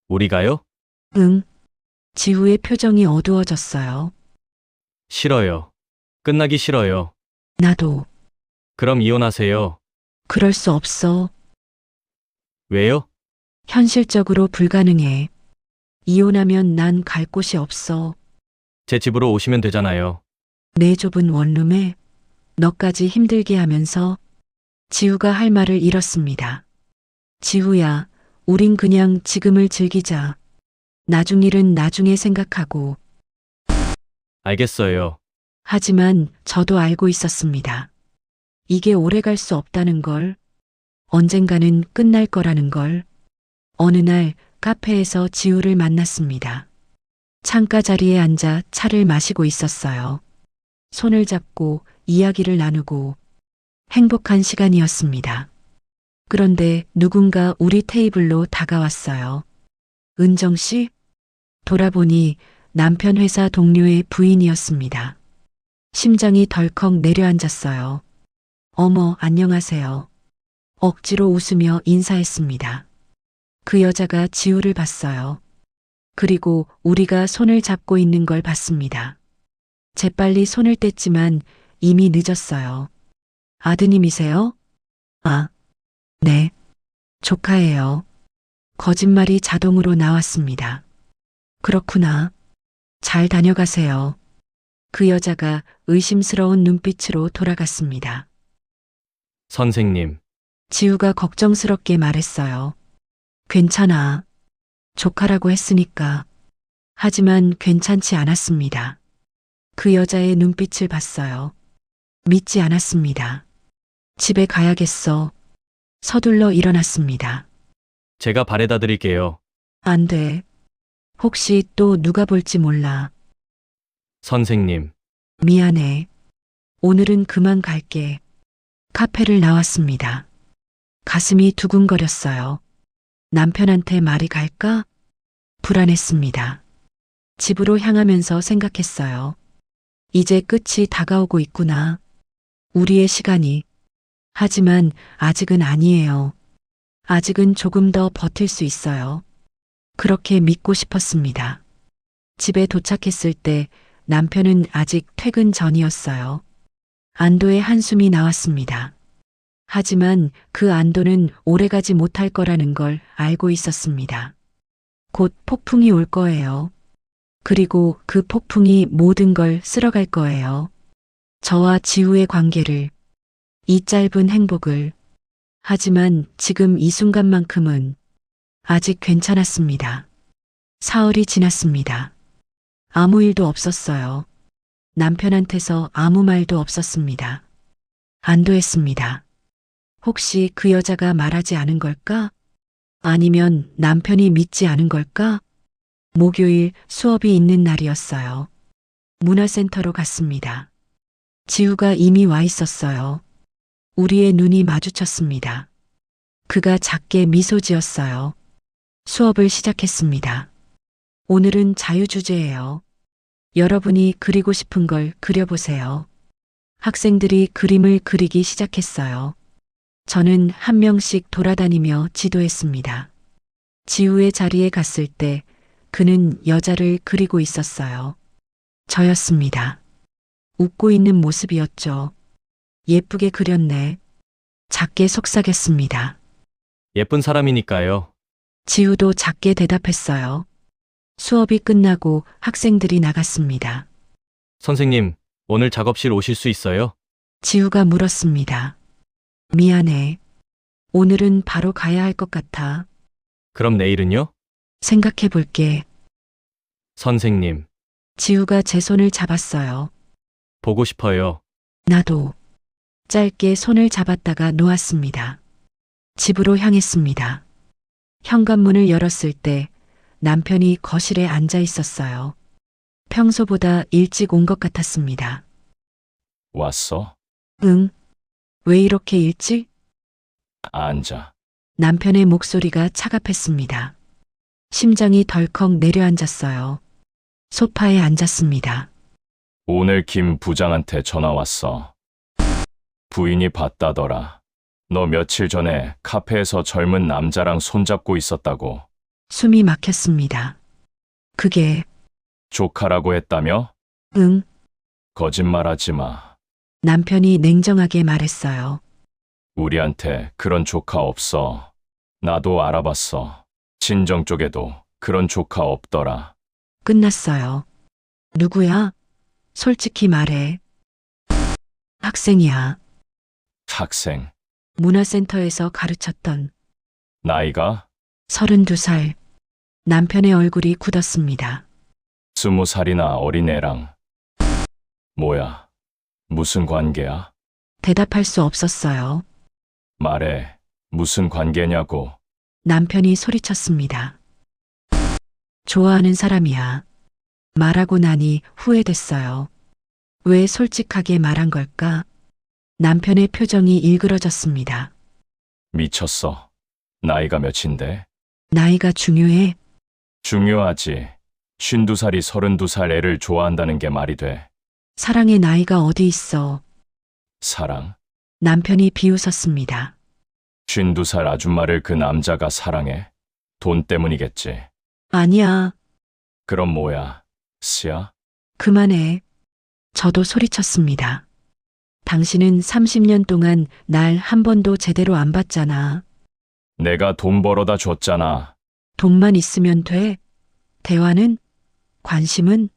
우리가요? 응. 지우의 표정이 어두워졌어요. 싫어요. 끝나기 싫어요. 나도. 그럼 이혼하세요. 그럴 수 없어. 왜요? 현실적으로 불가능해. 이혼하면 난 갈 곳이 없어. 제 집으로 오시면 되잖아요. 내 좁은 원룸에 너까지 힘들게 하면서 지우가 할 말을 잃었습니다. 지우야, 우린 그냥 지금을 즐기자. 나중 일은 나중에 생각하고. 알겠어요. 하지만 저도 알고 있었습니다. 이게 오래 갈 수 없다는 걸. 언젠가는 끝날 거라는 걸. 어느 날 카페에서 지우를 만났습니다. 창가 자리에 앉아 차를 마시고 있었어요. 손을 잡고 이야기를 나누고 행복한 시간이었습니다. 그런데 누군가 우리 테이블로 다가왔어요. 은정 씨? 돌아보니 남편 회사 동료의 부인이었습니다. 심장이 덜컥 내려앉았어요. 어머, 안녕하세요. 억지로 웃으며 인사했습니다. 그 여자가 지우를 봤어요. 그리고 우리가 손을 잡고 있는 걸 봤습니다. 재빨리 손을 뗐지만 이미 늦었어요. 아드님이세요? 아, 네. 조카예요. 거짓말이 자동으로 나왔습니다. 그렇구나. 잘 다녀가세요. 그 여자가 의심스러운 눈빛으로 돌아갔습니다. 선생님, 지우가 걱정스럽게 말했어요. 괜찮아. 조카라고 했으니까. 하지만 괜찮지 않았습니다. 그 여자의 눈빛을 봤어요. 믿지 않았습니다. 집에 가야겠어. 서둘러 일어났습니다. 제가 바래다 드릴게요. 안 돼. 혹시 또 누가 볼지 몰라. 선생님, 미안해. 오늘은 그만 갈게. 카페를 나왔습니다. 가슴이 두근거렸어요. 남편한테 말이 갈까? 불안했습니다. 집으로 향하면서 생각했어요. 이제 끝이 다가오고 있구나. 우리의 시간이. 하지만 아직은 아니에요. 아직은 조금 더 버틸 수 있어요. 그렇게 믿고 싶었습니다. 집에 도착했을 때 남편은 아직 퇴근 전이었어요. 안도의 한숨이 나왔습니다. 하지만 그 안도는 오래가지 못할 거라는 걸 알고 있었습니다. 곧 폭풍이 올 거예요. 그리고 그 폭풍이 모든 걸 쓸어갈 거예요. 저와 지우의 관계를, 이 짧은 행복을. 하지만 지금 이 순간만큼은 아직 괜찮았습니다. 사흘이 지났습니다. 아무 일도 없었어요. 남편한테서 아무 말도 없었습니다. 안도했습니다. 혹시 그 여자가 말하지 않은 걸까? 아니면 남편이 믿지 않은 걸까? 목요일 수업이 있는 날이었어요. 문화센터로 갔습니다. 지우가 이미 와 있었어요. 우리의 눈이 마주쳤습니다. 그가 작게 미소 지었어요. 수업을 시작했습니다. 오늘은 자유주제예요. 여러분이 그리고 싶은 걸 그려보세요. 학생들이 그림을 그리기 시작했어요. 저는 한 명씩 돌아다니며 지도했습니다. 지우의 자리에 갔을 때 그는 여자를 그리고 있었어요. 저였습니다. 웃고 있는 모습이었죠. 예쁘게 그렸네. 작게 속삭였습니다. 예쁜 사람이니까요. 지우도 작게 대답했어요. 수업이 끝나고 학생들이 나갔습니다. 선생님, 오늘 작업실 오실 수 있어요? 지우가 물었습니다. 미안해. 오늘은 바로 가야 할 것 같아. 그럼 내일은요? 생각해 볼게. 선생님, 지우가 제 손을 잡았어요. 보고 싶어요. 나도. 짧게 손을 잡았다가 놓았습니다. 집으로 향했습니다. 현관문을 열었을 때 남편이 거실에 앉아 있었어요. 평소보다 일찍 온 것 같았습니다. 왔어? 응. 왜 이렇게 일찍? 앉아. 남편의 목소리가 차갑했습니다. 심장이 덜컥 내려앉았어요. 소파에 앉았습니다. 오늘 김 부장한테 전화 왔어. 부인이 봤다더라. 너 며칠 전에 카페에서 젊은 남자랑 손잡고 있었다고. 숨이 막혔습니다. 그게, 조카라고 했다며? 응, 거짓말하지 마. 남편이 냉정하게 말했어요. 우리한테 그런 조카 없어. 나도 알아봤어. 친정 쪽에도 그런 조카 없더라. 끝났어요. 누구야? 솔직히 말해. 학생이야. 학생. 문화센터에서 가르쳤던 나이가 32살. 남편의 얼굴이 굳었습니다. 20살이나 어린 애랑. 뭐야? 무슨 관계야? 대답할 수 없었어요. 말해. 무슨 관계냐고. 남편이 소리쳤습니다. 좋아하는 사람이야. 말하고 나니 후회됐어요. 왜 솔직하게 말한 걸까? 남편의 표정이 일그러졌습니다. 미쳤어. 나이가 몇인데? 나이가 중요해? 중요하지. 52살이 32살 애를 좋아한다는 게 말이 돼. 사랑의 나이가 어디 있어? 사랑? 남편이 비웃었습니다. 52살 아줌마를 그 남자가 사랑해? 돈 때문이겠지. 아니야. 그럼 뭐야? 스야? 그만해. 저도 소리쳤습니다. 당신은 30년 동안 날 한 번도 제대로 안 봤잖아. 내가 돈 벌어다 줬잖아. 돈만 있으면 돼. 대화는? 관심은?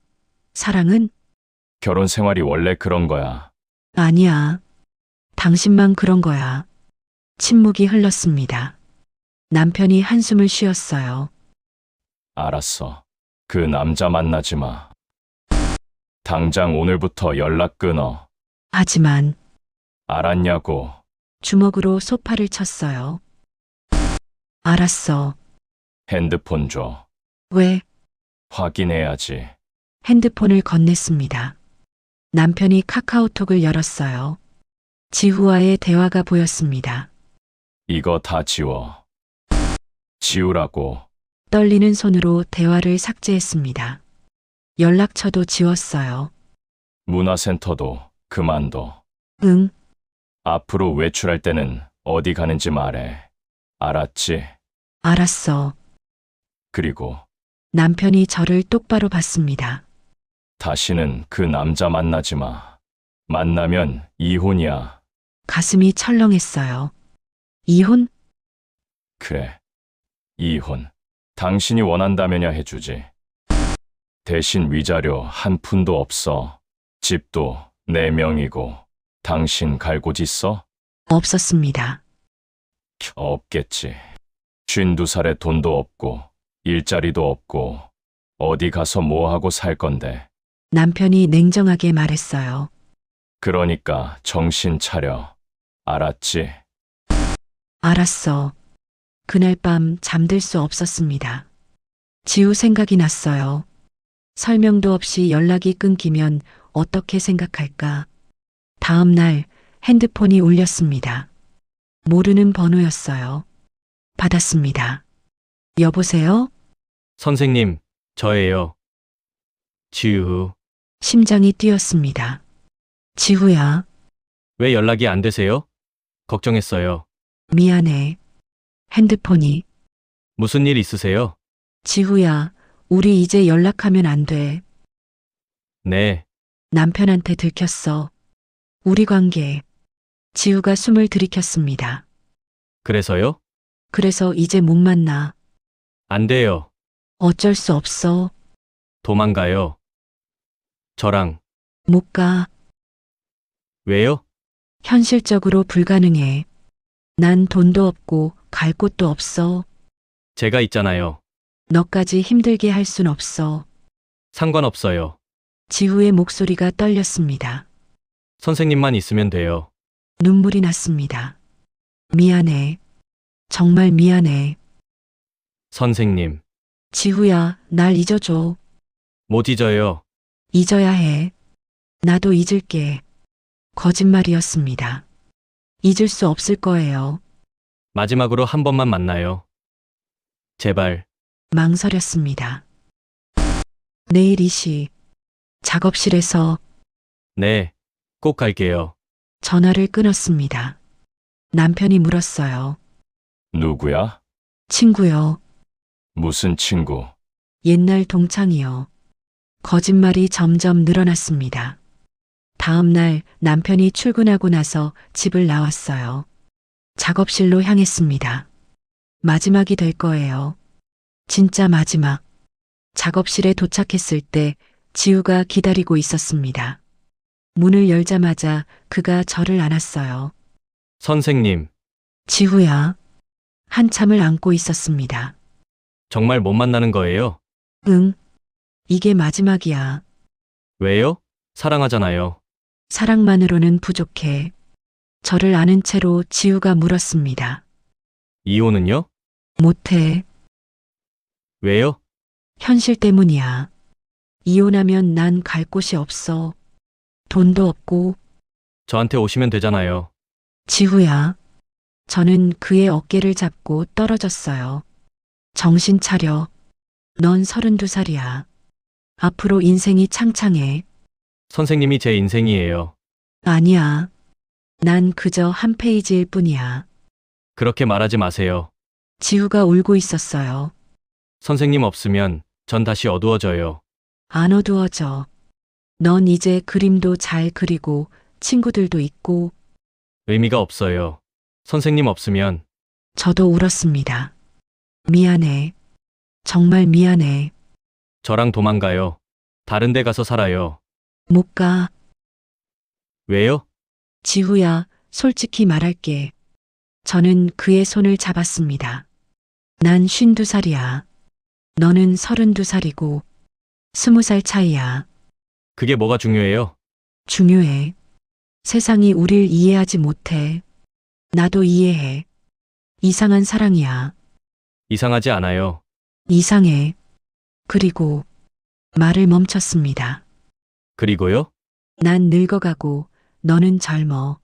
사랑은? 결혼 생활이 원래 그런 거야. 아니야. 당신만 그런 거야. 침묵이 흘렀습니다. 남편이 한숨을 쉬었어요. 알았어. 그 남자 만나지 마. 당장 오늘부터 연락 끊어. 하지만 알았냐고. 주먹으로 소파를 쳤어요. 알았어. 핸드폰 줘. 왜? 확인해야지. 핸드폰을 건넸습니다. 남편이 카카오톡을 열었어요. 지후와의 대화가 보였습니다. 이거 다 지워. 지우라고. 떨리는 손으로 대화를 삭제했습니다. 연락처도 지웠어요. 문화센터도 그만둬. 응, 앞으로 외출할 때는 어디 가는지 말해. 알았지? 알았어. 그리고 남편이 저를 똑바로 봤습니다. 다시는 그 남자 만나지 마. 만나면 이혼이야. 가슴이 철렁했어요. 이혼? 그래. 이혼. 당신이 원한다면야 해주지. 대신 위자료 한 푼도 없어. 집도 내 명이고. 당신 갈 곳 있어? 없었습니다. 없겠지. 52살에 돈도 없고 일자리도 없고 어디 가서 뭐 하고 살 건데. 남편이 냉정하게 말했어요. 그러니까 정신 차려. 알았지? 알았어. 그날 밤 잠들 수 없었습니다. 지우 생각이 났어요. 설명도 없이 연락이 끊기면 어떻게 생각할까? 다음 날 핸드폰이 울렸습니다. 모르는 번호였어요. 받았습니다. 여보세요? 선생님, 저예요. 지우, 심장이 뛰었습니다. 지후야, 왜 연락이 안 되세요? 걱정했어요. 미안해. 핸드폰이. 무슨 일 있으세요? 지후야, 우리 이제 연락하면 안 돼. 네, 남편한테 들켰어. 우리 관계. 지우가 숨을 들이켰습니다. 그래서요? 그래서 이제 못 만나. 안 돼요. 어쩔 수 없어. 도망가요. 저랑, 못 가. 왜요? 현실적으로 불가능해. 난 돈도 없고 갈 곳도 없어. 제가 있잖아요. 너까지 힘들게 할 순 없어. 상관없어요. 지후의 목소리가 떨렸습니다. 선생님만 있으면 돼요. 눈물이 났습니다. 미안해. 정말 미안해. 선생님, 지후야, 날 잊어줘. 못 잊어요. 잊어야 해. 나도 잊을게. 거짓말이었습니다. 잊을 수 없을 거예요. 마지막으로 한 번만 만나요. 제발, 망설였습니다. 내일 2시. 작업실에서 네, 꼭 갈게요. 전화를 끊었습니다. 남편이 물었어요. 누구야? 친구요. 무슨 친구? 옛날 동창이요. 거짓말이 점점 늘어났습니다. 다음 날 남편이 출근하고 나서 집을 나왔어요. 작업실로 향했습니다. 마지막이 될 거예요. 진짜 마지막. 작업실에 도착했을 때 지우가 기다리고 있었습니다. 문을 열자마자 그가 저를 안았어요. 선생님, 지우야. 한참을 안고 있었습니다. 정말 못 만나는 거예요? 응. 이게 마지막이야. 왜요? 사랑하잖아요. 사랑만으로는 부족해. 저를 안은 채로 지우가 물었습니다. 이혼은요? 못해. 왜요? 현실 때문이야. 이혼하면 난 갈 곳이 없어. 돈도 없고. 저한테 오시면 되잖아요. 지우야. 저는 그의 어깨를 잡고 떨어졌어요. 정신 차려. 넌 32살이야. 앞으로 인생이 창창해. 선생님이 제 인생이에요. 아니야. 난 그저 한 페이지일 뿐이야. 그렇게 말하지 마세요. 지우가 울고 있었어요. 선생님 없으면 전 다시 어두워져요. 안 어두워져. 넌 이제 그림도 잘 그리고 친구들도 있고. 의미가 없어요. 선생님 없으면 저도 울었습니다. 미안해. 정말 미안해. 저랑 도망가요. 다른 데 가서 살아요. 못 가. 왜요? 지우야, 솔직히 말할게. 저는 그의 손을 잡았습니다. 난 52살이야. 너는 32살이고 20살 차이야. 그게 뭐가 중요해요? 중요해. 세상이 우릴 이해하지 못해. 나도 이해해. 이상한 사랑이야. 이상하지 않아요. 이상해. 그리고 말을 멈췄습니다. 그리고요? 난 늙어가고 너는 젊어.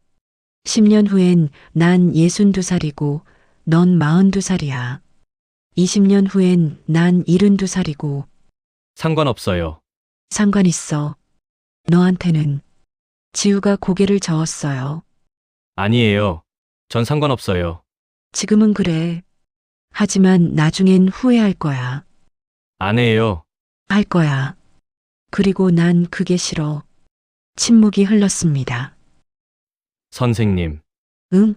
10년 후엔 난 62살이고 넌 42살이야. 20년 후엔 난 72살이고 상관없어요. 상관 있어. 너한테는. 지우가 고개를 저었어요. 아니에요. 전 상관없어요. 지금은 그래. 하지만 나중엔 후회할 거야. 안 해요. 할 거야. 그리고 난 그게 싫어. 침묵이 흘렀습니다. 선생님, 응?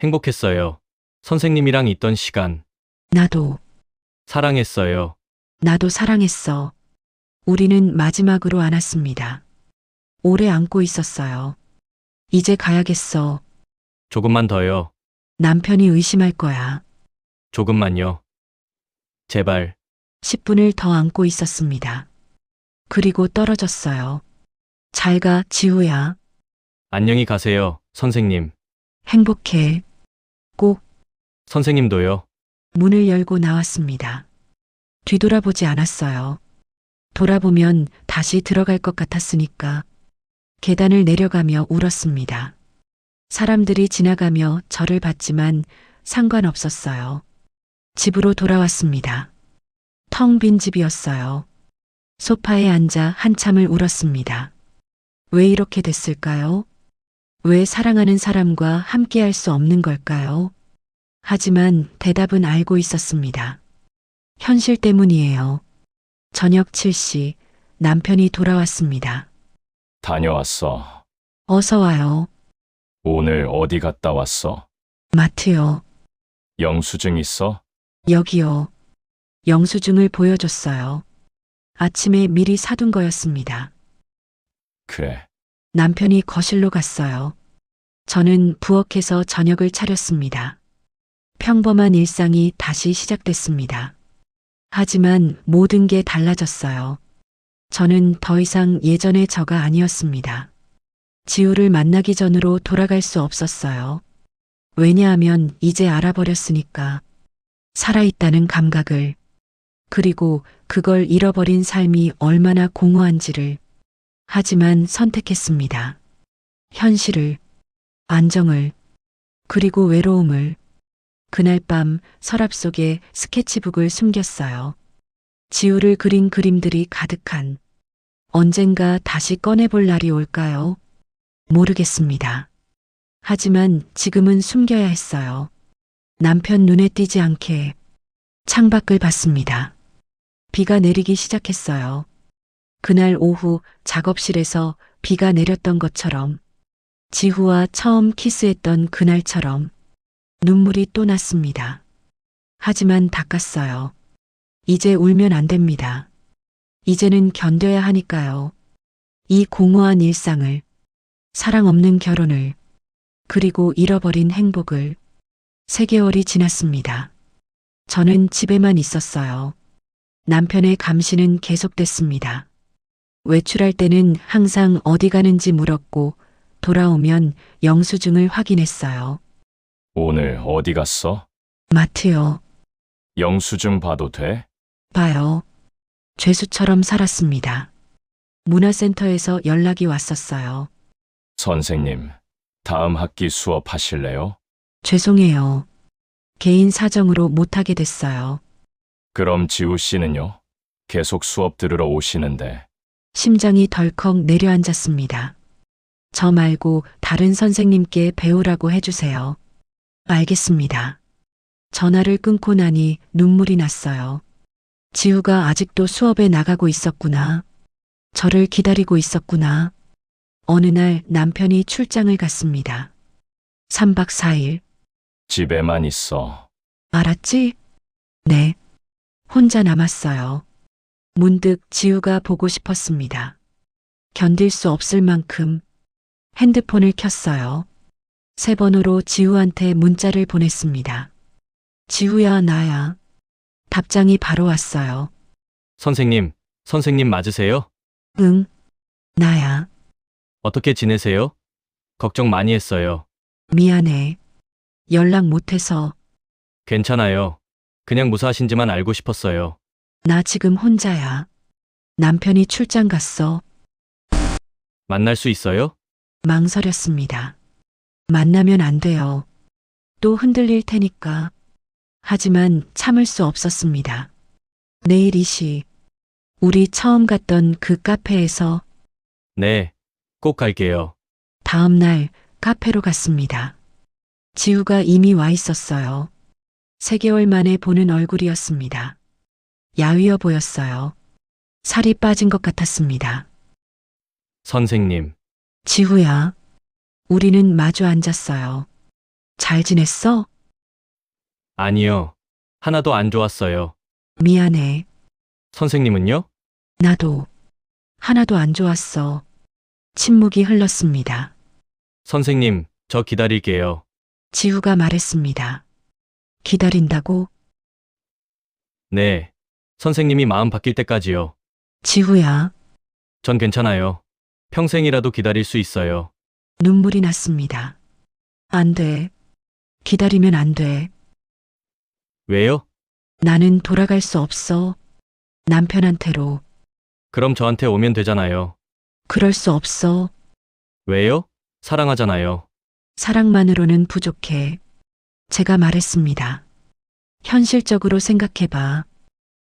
행복했어요. 선생님이랑 있던 시간, 나도. 사랑했어요. 나도 사랑했어. 우리는 마지막으로 안았습니다. 오래 안고 있었어요. 이제 가야겠어. 조금만 더요. 남편이 의심할 거야. 조금만요. 제발, 10분을 더 안고 있었습니다. 그리고 떨어졌어요. 잘 가, 지우야. 안녕히 가세요, 선생님. 행복해. 꼭. 선생님도요. 문을 열고 나왔습니다. 뒤돌아보지 않았어요. 돌아보면 다시 들어갈 것 같았으니까. 계단을 내려가며 울었습니다. 사람들이 지나가며 저를 봤지만 상관없었어요. 집으로 돌아왔습니다. 텅 빈 집이었어요. 소파에 앉아 한참을 울었습니다. 왜 이렇게 됐을까요? 왜 사랑하는 사람과 함께할 수 없는 걸까요? 하지만 대답은 알고 있었습니다. 현실 때문이에요. 저녁 7시 남편이 돌아왔습니다. 다녀왔어. 어서 와요. 오늘 어디 갔다 왔어? 마트요. 영수증 있어? 여기요. 영수증을 보여줬어요. 아침에 미리 사둔 거였습니다. 그래. 남편이 거실로 갔어요. 저는 부엌에서 저녁을 차렸습니다. 평범한 일상이 다시 시작됐습니다. 하지만 모든 게 달라졌어요. 저는 더 이상 예전의 저가 아니었습니다. 지우를 만나기 전으로 돌아갈 수 없었어요. 왜냐하면 이제 알아버렸으니까. 살아있다는 감각을. 그리고 그걸 잃어버린 삶이 얼마나 공허한지를. 하지만 선택했습니다. 현실을, 안정을, 그리고 외로움을. 그날 밤 서랍 속에 스케치북을 숨겼어요. 지우를 그린 그림들이 가득한. 언젠가 다시 꺼내볼 날이 올까요? 모르겠습니다. 하지만 지금은 숨겨야 했어요. 남편 눈에 띄지 않게. 창밖을 봤습니다. 비가 내리기 시작했어요. 그날 오후 작업실에서 비가 내렸던 것처럼, 지후와 처음 키스했던 그날처럼 눈물이 또 났습니다. 하지만 닦았어요. 이제 울면 안 됩니다. 이제는 견뎌야 하니까요. 이 공허한 일상을, 사랑 없는 결혼을, 그리고 잃어버린 행복을. 3개월이 지났습니다. 저는 집에만 있었어요. 남편의 감시는 계속됐습니다. 외출할 때는 항상 어디 가는지 물었고, 돌아오면 영수증을 확인했어요. 오늘 어디 갔어? 마트요. 영수증 봐도 돼? 봐요. 죄수처럼 살았습니다. 문화센터에서 연락이 왔었어요. 선생님, 다음 학기 수업 하실래요? 죄송해요. 개인 사정으로 못하게 됐어요. 그럼 지우 씨는요? 계속 수업 들으러 오시는데. 심장이 덜컥 내려앉았습니다. 저 말고 다른 선생님께 배우라고 해주세요. 알겠습니다. 전화를 끊고 나니 눈물이 났어요. 지우가 아직도 수업에 나가고 있었구나. 저를 기다리고 있었구나. 어느 날 남편이 출장을 갔습니다. 3박 4일. 집에만 있어. 알았지? 네. 혼자 남았어요. 문득 지우가 보고 싶었습니다. 견딜 수 없을 만큼 핸드폰을 켰어요. 3번으로 지우한테 문자를 보냈습니다. 지우야, 나야. 답장이 바로 왔어요. 선생님 맞으세요? 응, 나야. 어떻게 지내세요? 걱정 많이 했어요. 미안해. 연락 못해서. 괜찮아요. 그냥 무사하신지만 알고 싶었어요. 나 지금 혼자야. 남편이 출장 갔어. 만날 수 있어요? 망설였습니다. 만나면 안 돼요. 또 흔들릴 테니까. 하지만 참을 수 없었습니다. 내일 2시. 우리 처음 갔던 그 카페에서. 네, 꼭 갈게요. 다음 날 카페로 갔습니다. 지우가 이미 와 있었어요. 3개월 만에 보는 얼굴이었습니다. 야위어 보였어요. 살이 빠진 것 같았습니다. 선생님, 지우야. 우리는 마주 앉았어요. 잘 지냈어? 아니요. 하나도 안 좋았어요. 미안해. 선생님은요? 나도. 하나도 안 좋았어. 침묵이 흘렀습니다. 선생님, 저 기다릴게요. 지우가 말했습니다. 기다린다고? 네. 선생님이 마음 바뀔 때까지요. 지우야. 전 괜찮아요. 평생이라도 기다릴 수 있어요. 눈물이 났습니다. 안 돼. 기다리면 안 돼. 왜요? 나는 돌아갈 수 없어. 남편한테로. 그럼 저한테 오면 되잖아요. 그럴 수 없어. 왜요? 사랑하잖아요. 사랑만으로는 부족해. 제가 말했습니다. 현실적으로 생각해봐.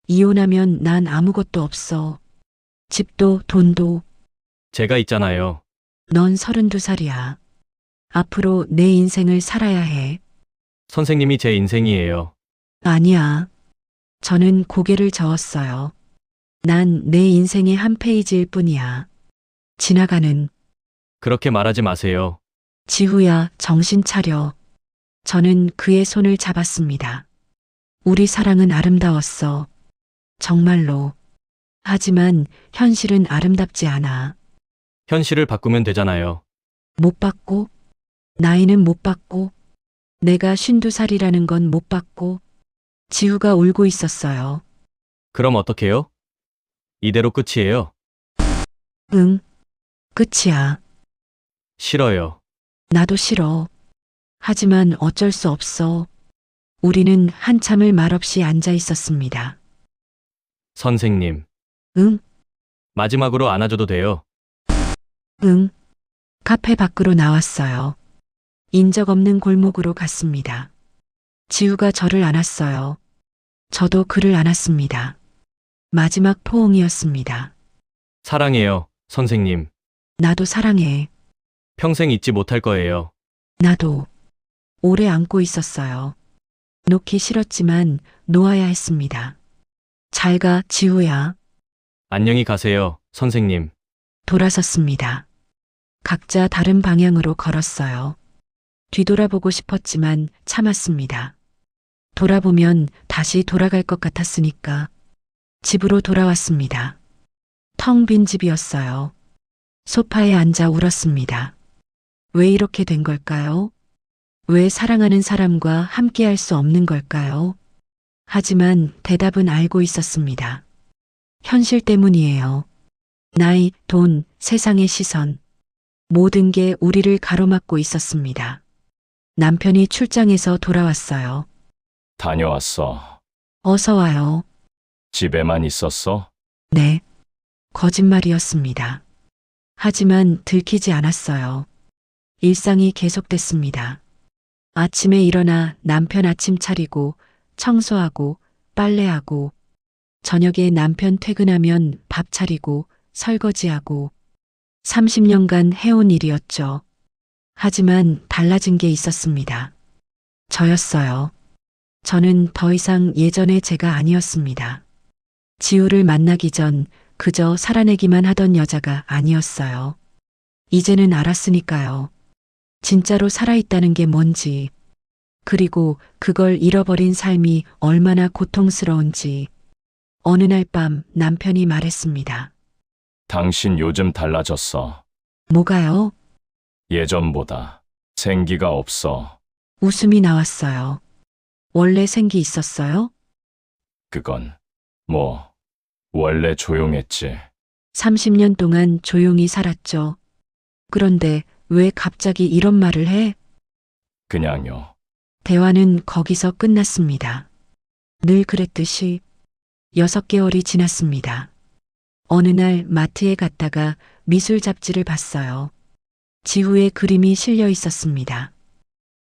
이혼하면 난 아무것도 없어. 집도 돈도. 제가 있잖아요. 넌 32살이야. 앞으로 내 인생을 살아야 해. 선생님이 제 인생이에요. 아니야. 저는 고개를 저었어요. 난 내 인생의 한 페이지일 뿐이야. 지나가는. 그렇게 말하지 마세요. 지후야, 정신 차려. 저는 그의 손을 잡았습니다. 우리 사랑은 아름다웠어. 정말로. 하지만 현실은 아름답지 않아. 현실을 바꾸면 되잖아요. 못 받고, 나이는 못 받고, 내가 52살이라는 건 못 받고, 지우가 울고 있었어요. 그럼 어떡해요? 이대로 끝이에요. 응, 끝이야. 싫어요. 나도 싫어. 하지만 어쩔 수 없어. 우리는 한참을 말없이 앉아 있었습니다. 선생님, 응, 마지막으로 안아줘도 돼요. 응. 카페 밖으로 나왔어요. 인적 없는 골목으로 갔습니다. 지우가 저를 안았어요. 저도 그를 안았습니다. 마지막 포옹이었습니다. 사랑해요, 선생님. 나도 사랑해. 평생 잊지 못할 거예요. 나도. 오래 안고 있었어요. 놓기 싫었지만 놓아야 했습니다. 잘 가, 지우야. 안녕히 가세요, 선생님. 돌아섰습니다. 각자 다른 방향으로 걸었어요. 뒤돌아보고 싶었지만 참았습니다. 돌아보면 다시 돌아갈 것 같았으니까 집으로 돌아왔습니다. 텅 빈 집이었어요. 소파에 앉아 울었습니다. 왜 이렇게 된 걸까요? 왜 사랑하는 사람과 함께 할 수 없는 걸까요? 하지만 대답은 알고 있었습니다. 현실 때문이에요. 나이, 돈, 세상의 시선. 모든 게 우리를 가로막고 있었습니다. 남편이 출장에서 돌아왔어요. 다녀왔어. 어서 와요. 집에만 있었어? 네. 거짓말이었습니다. 하지만 들키지 않았어요. 일상이 계속됐습니다. 아침에 일어나 남편 아침 차리고 청소하고 빨래하고 저녁에 남편 퇴근하면 밥 차리고 설거지하고 30년간 해온 일이었죠. 하지만 달라진 게 있었습니다. 저였어요. 저는 더 이상 예전의 제가 아니었습니다. 지우를 만나기 전 그저 살아내기만 하던 여자가 아니었어요. 이제는 알았으니까요. 진짜로 살아있다는 게 뭔지, 그리고 그걸 잃어버린 삶이 얼마나 고통스러운지. 어느 날 밤 남편이 말했습니다. 당신 요즘 달라졌어. 뭐가요? 예전보다 생기가 없어. 웃음이 나왔어요. 원래 생기 있었어요? 그건 원래 조용했지. 30년 동안 조용히 살았죠. 그런데 왜 갑자기 이런 말을 해? 그냥요. 대화는 거기서 끝났습니다. 늘 그랬듯이 6개월이 지났습니다. 어느 날 마트에 갔다가 미술 잡지를 봤어요. 지후의 그림이 실려 있었습니다.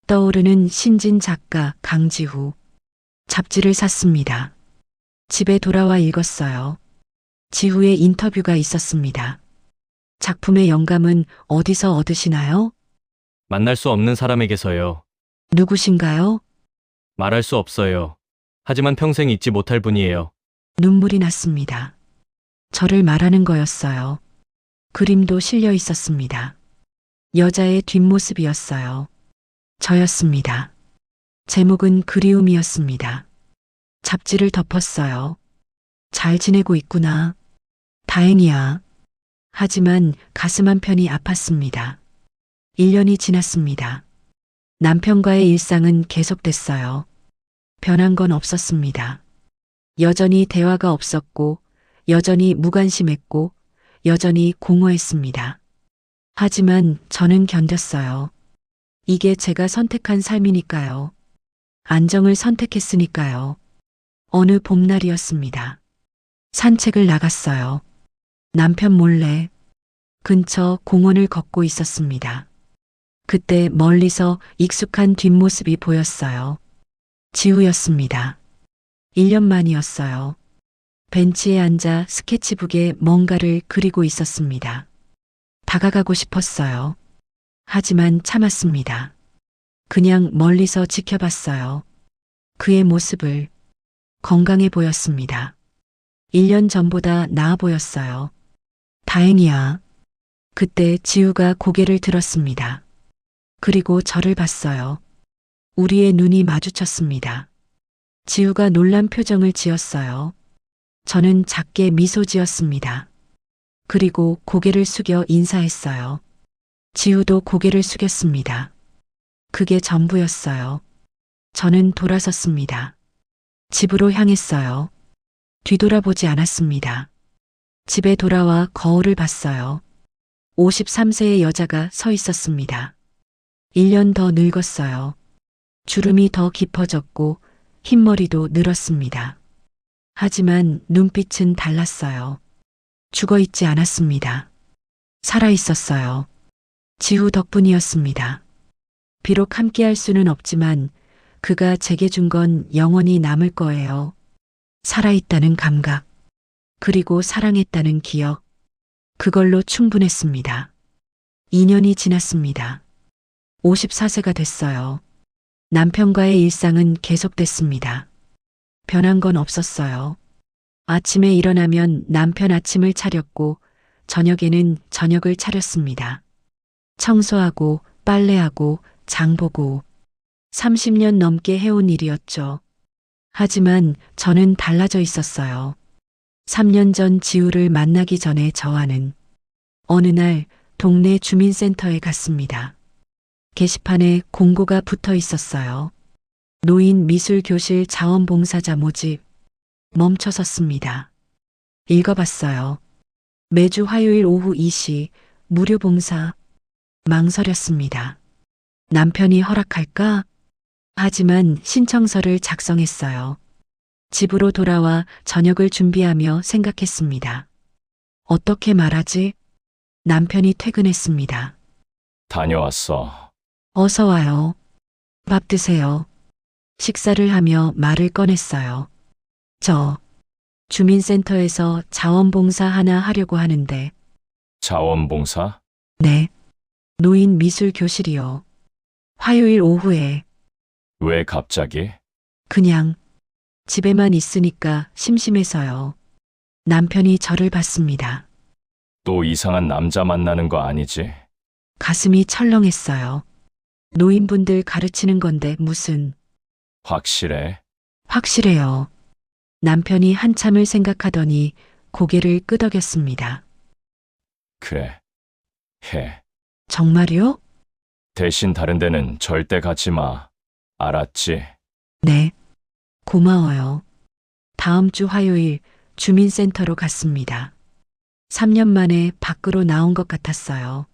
떠오르는 신진 작가 강지후. 잡지를 샀습니다. 집에 돌아와 읽었어요. 지후의 인터뷰가 있었습니다. 작품의 영감은 어디서 얻으시나요? 만날 수 없는 사람에게서요. 누구신가요? 말할 수 없어요. 하지만 평생 잊지 못할 분이에요. 눈물이 났습니다. 저를 말하는 거였어요. 그림도 실려 있었습니다. 여자의 뒷모습이었어요. 저였습니다. 제목은 그리움이었습니다. 잡지를 덮었어요. 잘 지내고 있구나. 다행이야. 하지만 가슴 한편이 아팠습니다. 1년이 지났습니다. 남편과의 일상은 계속됐어요. 변한 건 없었습니다. 여전히 대화가 없었고, 여전히 무관심했고, 여전히 공허했습니다. 하지만 저는 견뎠어요. 이게 제가 선택한 삶이니까요. 안정을 선택했으니까요. 어느 봄날이었습니다. 산책을 나갔어요. 남편 몰래 근처 공원을 걷고 있었습니다. 그때 멀리서 익숙한 뒷모습이 보였어요. 지우였습니다. 1년 만이었어요. 벤치에 앉아 스케치북에 뭔가를 그리고 있었습니다. 다가가고 싶었어요. 하지만 참았습니다. 그냥 멀리서 지켜봤어요. 그의 모습을. 건강해 보였습니다. 1년 전보다 나아 보였어요. 다행이야. 그때 지우가 고개를 들었습니다. 그리고 저를 봤어요. 우리의 눈이 마주쳤습니다. 지우가 놀란 표정을 지었어요. 저는 작게 미소 지었습니다. 그리고 고개를 숙여 인사했어요. 지우도 고개를 숙였습니다. 그게 전부였어요. 저는 돌아섰습니다. 집으로 향했어요. 뒤돌아보지 않았습니다. 집에 돌아와 거울을 봤어요. 53세의 여자가 서 있었습니다. 1년 더 늙었어요. 주름이 더 깊어졌고 흰머리도 늘었습니다. 하지만 눈빛은 달랐어요. 죽어 있지 않았습니다. 살아 있었어요. 지우 덕분이었습니다. 비록 함께 할 수는 없지만 그가 제게 준 건 영원히 남을 거예요. 살아있다는 감각, 그리고 사랑했다는 기억. 그걸로 충분했습니다. 2년이 지났습니다. 54세가 됐어요. 남편과의 일상은 계속됐습니다. 변한 건 없었어요. 아침에 일어나면 남편 아침을 차렸고 저녁에는 저녁을 차렸습니다. 청소하고 빨래하고 장보고 30년 넘게 해온 일이었죠. 하지만 저는 달라져 있었어요. 3년 전 지우를 만나기 전에 저와는 어느 날 동네 주민센터에 갔습니다. 게시판에 공고가 붙어 있었어요. 노인 미술교실 자원봉사자 모집. 멈춰섰습니다. 읽어봤어요. 매주 화요일 오후 2시 무료 봉사. 망설였습니다. 남편이 허락할까? 하지만 신청서를 작성했어요. 집으로 돌아와 저녁을 준비하며 생각했습니다. 어떻게 말하지? 남편이 퇴근했습니다. 다녀왔어. 어서 와요. 밥 드세요. 식사를 하며 말을 꺼냈어요. 저 주민센터에서 자원봉사 하나 하려고 하는데. 자원봉사? 네. 노인 미술 교실이요. 화요일 오후에. 왜 갑자기? 그냥 집에만 있으니까 심심해서요. 남편이 저를 봤습니다. 또 이상한 남자 만나는 거 아니지? 가슴이 철렁했어요. 노인분들 가르치는 건데 무슨. 확실해? 확실해요. 남편이 한참을 생각하더니 고개를 끄덕였습니다. 그래. 해. 정말요? 대신 다른 데는 절대 가지 마. 알았지? 네. 고마워요. 다음 주 화요일 주민센터로 갔습니다. 3년 만에 밖으로 나온 것 같았어요.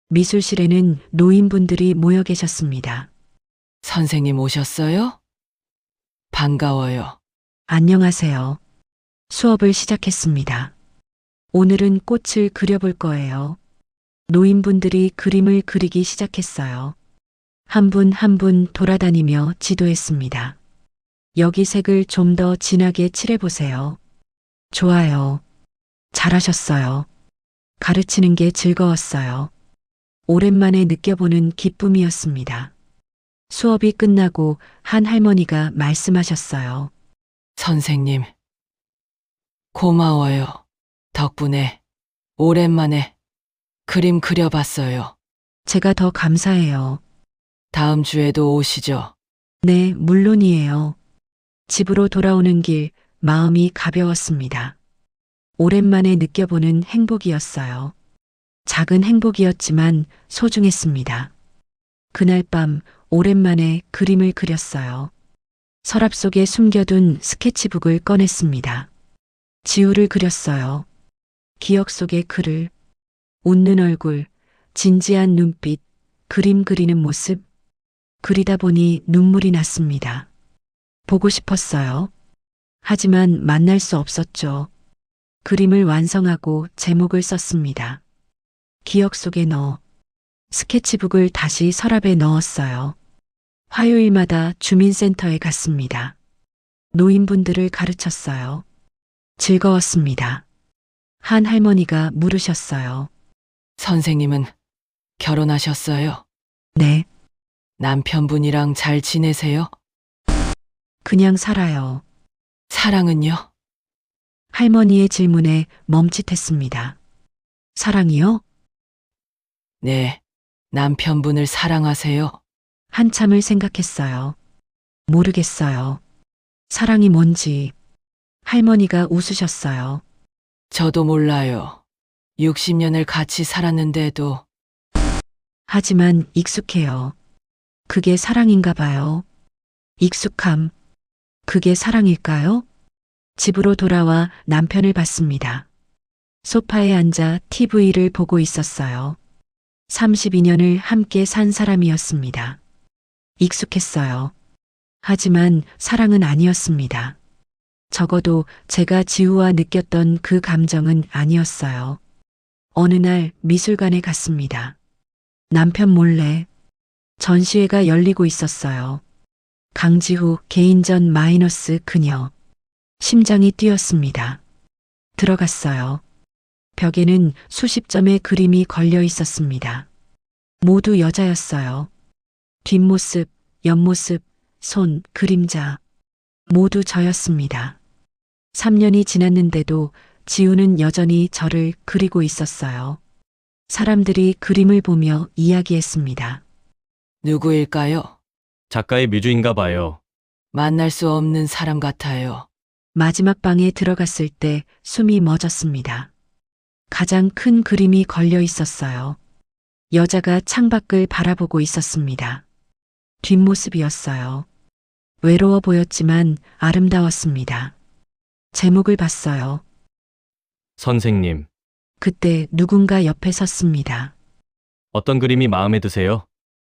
미술실에는 노인분들이 모여 계셨습니다. 선생님 오셨어요? 반가워요. 안녕하세요. 수업을 시작했습니다. 오늘은 꽃을 그려볼 거예요. 노인분들이 그림을 그리기 시작했어요. 한 분 한 분 돌아다니며 지도했습니다. 여기 색을 좀 더 진하게 칠해보세요. 좋아요. 잘하셨어요. 가르치는 게 즐거웠어요. 오랜만에 느껴보는 기쁨이었습니다. 수업이 끝나고 한 할머니가 말씀하셨어요. 선생님, 고마워요. 덕분에 오랜만에 그림 그려봤어요. 제가 더 감사해요. 다음 주에도 오시죠. 네, 물론이에요. 집으로 돌아오는 길 마음이 가벼웠습니다. 오랜만에 느껴보는 행복이었어요. 작은 행복이었지만 소중했습니다. 그날 밤 오랜만에 그림을 그렸어요. 서랍 속에 숨겨둔 스케치북을 꺼냈습니다. 지우를 그렸어요. 기억 속의 글을, 웃는 얼굴, 진지한 눈빛, 그림 그리는 모습. 그리다 보니 눈물이 났습니다. 보고 싶었어요. 하지만 만날 수 없었죠. 그림을 완성하고 제목을 썼습니다. 기억 속에 넣어. 스케치북을 다시 서랍에 넣었어요. 화요일마다 주민센터에 갔습니다. 노인분들을 가르쳤어요. 즐거웠습니다. 한 할머니가 물으셨어요. 선생님은 결혼하셨어요? 네, 남편분이랑 잘 지내세요? 그냥 살아요. 사랑은요? 할머니의 질문에 멈칫했습니다. 사랑이요? 네. 남편분을 사랑하세요? 한참을 생각했어요. 모르겠어요. 사랑이 뭔지. 할머니가 웃으셨어요. 저도 몰라요. 60년을 같이 살았는데도 하지만 익숙해요. 그게 사랑인가 봐요. 익숙함. 그게 사랑일까요? 집으로 돌아와 남편을 봤습니다. 소파에 앉아 TV를 보고 있었어요. 32년을 함께 산 사람이었습니다. 익숙했어요. 하지만 사랑은 아니었습니다. 적어도 제가 지우와 느꼈던 그 감정은 아니었어요. 어느 날 미술관에 갔습니다. 남편 몰래 전시회가 열리고 있었어요. 강지후 개인전 마이너스 그녀. 심장이 뛰었습니다. 들어갔어요. 벽에는 수십 점의 그림이 걸려 있었습니다. 모두 여자였어요. 뒷모습, 옆모습, 손, 그림자. 모두 저였습니다. 3년이 지났는데도 지우는 여전히 저를 그리고 있었어요. 사람들이 그림을 보며 이야기했습니다. 누구일까요? 작가의 뮤즈인가 봐요. 만날 수 없는 사람 같아요. 마지막 방에 들어갔을 때 숨이 멎었습니다. 가장 큰 그림이 걸려 있었어요. 여자가 창밖을 바라보고 있었습니다. 뒷모습이었어요. 외로워 보였지만 아름다웠습니다. 제목을 봤어요. 선생님, 그때 누군가 옆에 섰습니다. 어떤 그림이 마음에 드세요?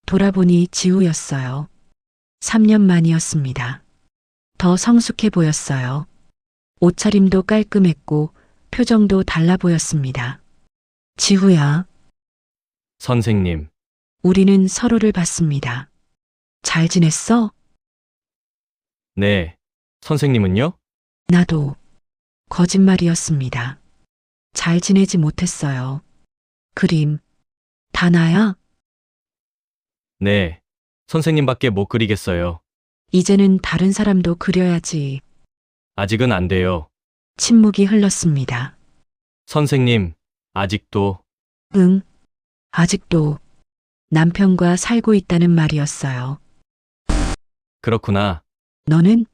돌아보니 지우였어요. 3년 만이었습니다. 더 성숙해 보였어요. 옷차림도 깔끔했고 표정도 달라 보였습니다. 지우야, 선생님, 우리는 서로를 봤습니다. 잘 지냈어? 네. 선생님은요? 나도. 거짓말이었습니다. 잘 지내지 못했어요. 그림, 다 나야? 네. 선생님밖에 못 그리겠어요. 이제는 다른 사람도 그려야지. 아직은 안 돼요. 침묵이 흘렀습니다. 선생님, 아직도 응, 아직도 남편과 살고 있다는 말이었어요. 그렇구나. 너는?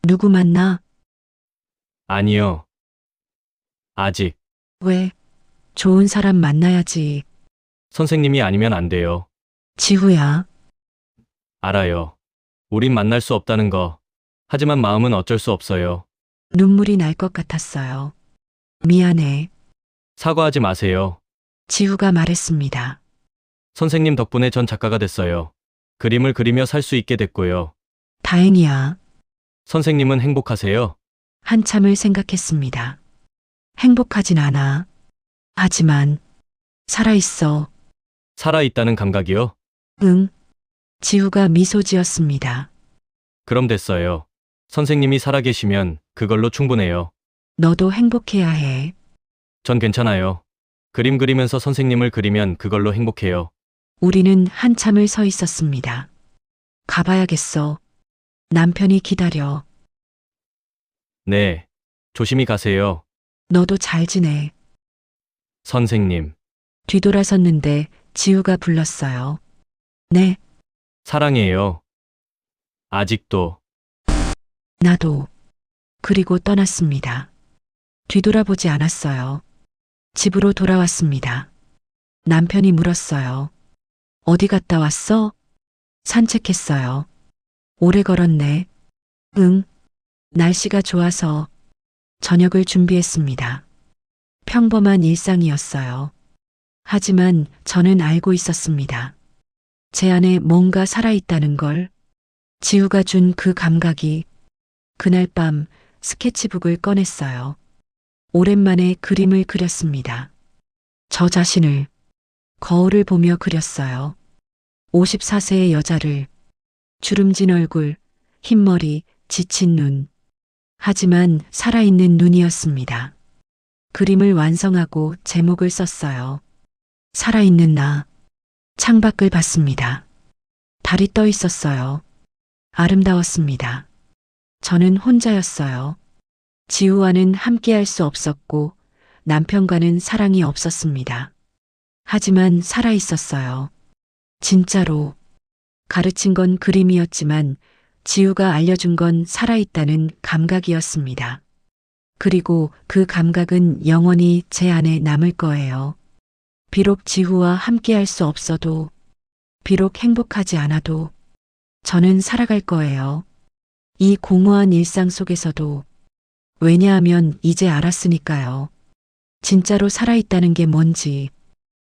누구 만나? 아니요. 아직 왜? 좋은 사람 만나야지. 선생님이 아니면 안 돼요. 지후야, 알아요. 우린 만날 수 없다는 거. 하지만 마음은 어쩔 수 없어요. 눈물이 날 것 같았어요. 미안해. 사과하지 마세요. 지후가 말했습니다. 선생님 덕분에 전 작가가 됐어요. 그림을 그리며 살 수 있게 됐고요. 다행이야. 선생님은 행복하세요? 한참을 생각했습니다. 행복하진 않아. 하지만 살아있어. 살아있다는 감각이요? 응. 지후가 미소 지었습니다. 그럼 됐어요. 선생님이 살아계시면 그걸로 충분해요. 너도 행복해야 해. 전 괜찮아요. 그림 그리면서 선생님을 그리면 그걸로 행복해요. 우리는 한참을 서 있었습니다. 가봐야겠어. 남편이 기다려. 네. 조심히 가세요. 너도 잘 지내. 선생님. 뒤돌아섰는데 지우가 불렀어요. 네, 사랑해요. 아직도. 나도. 그리고 떠났습니다. 뒤돌아보지 않았어요. 집으로 돌아왔습니다. 남편이 물었어요. 어디 갔다 왔어? 산책했어요. 오래 걸었네. 응. 날씨가 좋아서 저녁을 준비했습니다. 평범한 일상이었어요. 하지만 저는 알고 있었습니다. 제 안에 뭔가 살아있다는 걸. 지우가 준 그 감각이. 그날 밤 스케치북을 꺼냈어요. 오랜만에 그림을 그렸습니다. 저 자신을 거울을 보며 그렸어요. 54세의 여자를. 주름진 얼굴, 흰머리, 지친 눈. 하지만 살아있는 눈이었습니다. 그림을 완성하고 제목을 썼어요. 살아있는 나. 창밖을 봤습니다. 달이 떠 있었어요. 아름다웠습니다. 저는 혼자였어요. 지우와는 함께할 수 없었고 남편과는 사랑이 없었습니다. 하지만 살아 있었어요. 진짜로. 가르친 건 그림이었지만 지우가 알려준 건 살아있다는 감각이었습니다. 그리고 그 감각은 영원히 제 안에 남을 거예요. 비록 지우와 함께할 수 없어도, 비록 행복하지 않아도 저는 살아갈 거예요. 이 공허한 일상 속에서도. 왜냐하면 이제 알았으니까요. 진짜로 살아있다는 게 뭔지,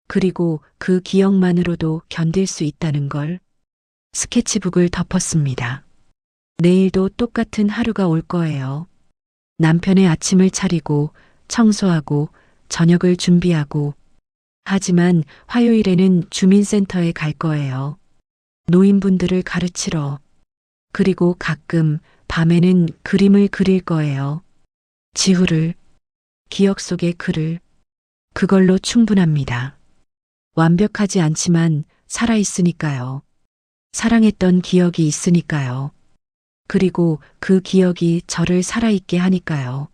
그리고 그 기억만으로도 견딜 수 있다는 걸. 스케치북을 덮었습니다. 내일도 똑같은 하루가 올 거예요. 남편의 아침을 차리고 청소하고 저녁을 준비하고. 하지만 화요일에는 주민센터에 갈 거예요. 노인분들을 가르치러. 그리고 가끔 밤에는 그림을 그릴 거예요. 지우를, 기억 속의 그를. 그걸로 충분합니다. 완벽하지 않지만 살아있으니까요. 사랑했던 기억이 있으니까요. 그리고 그 기억이 저를 살아있게 하니까요.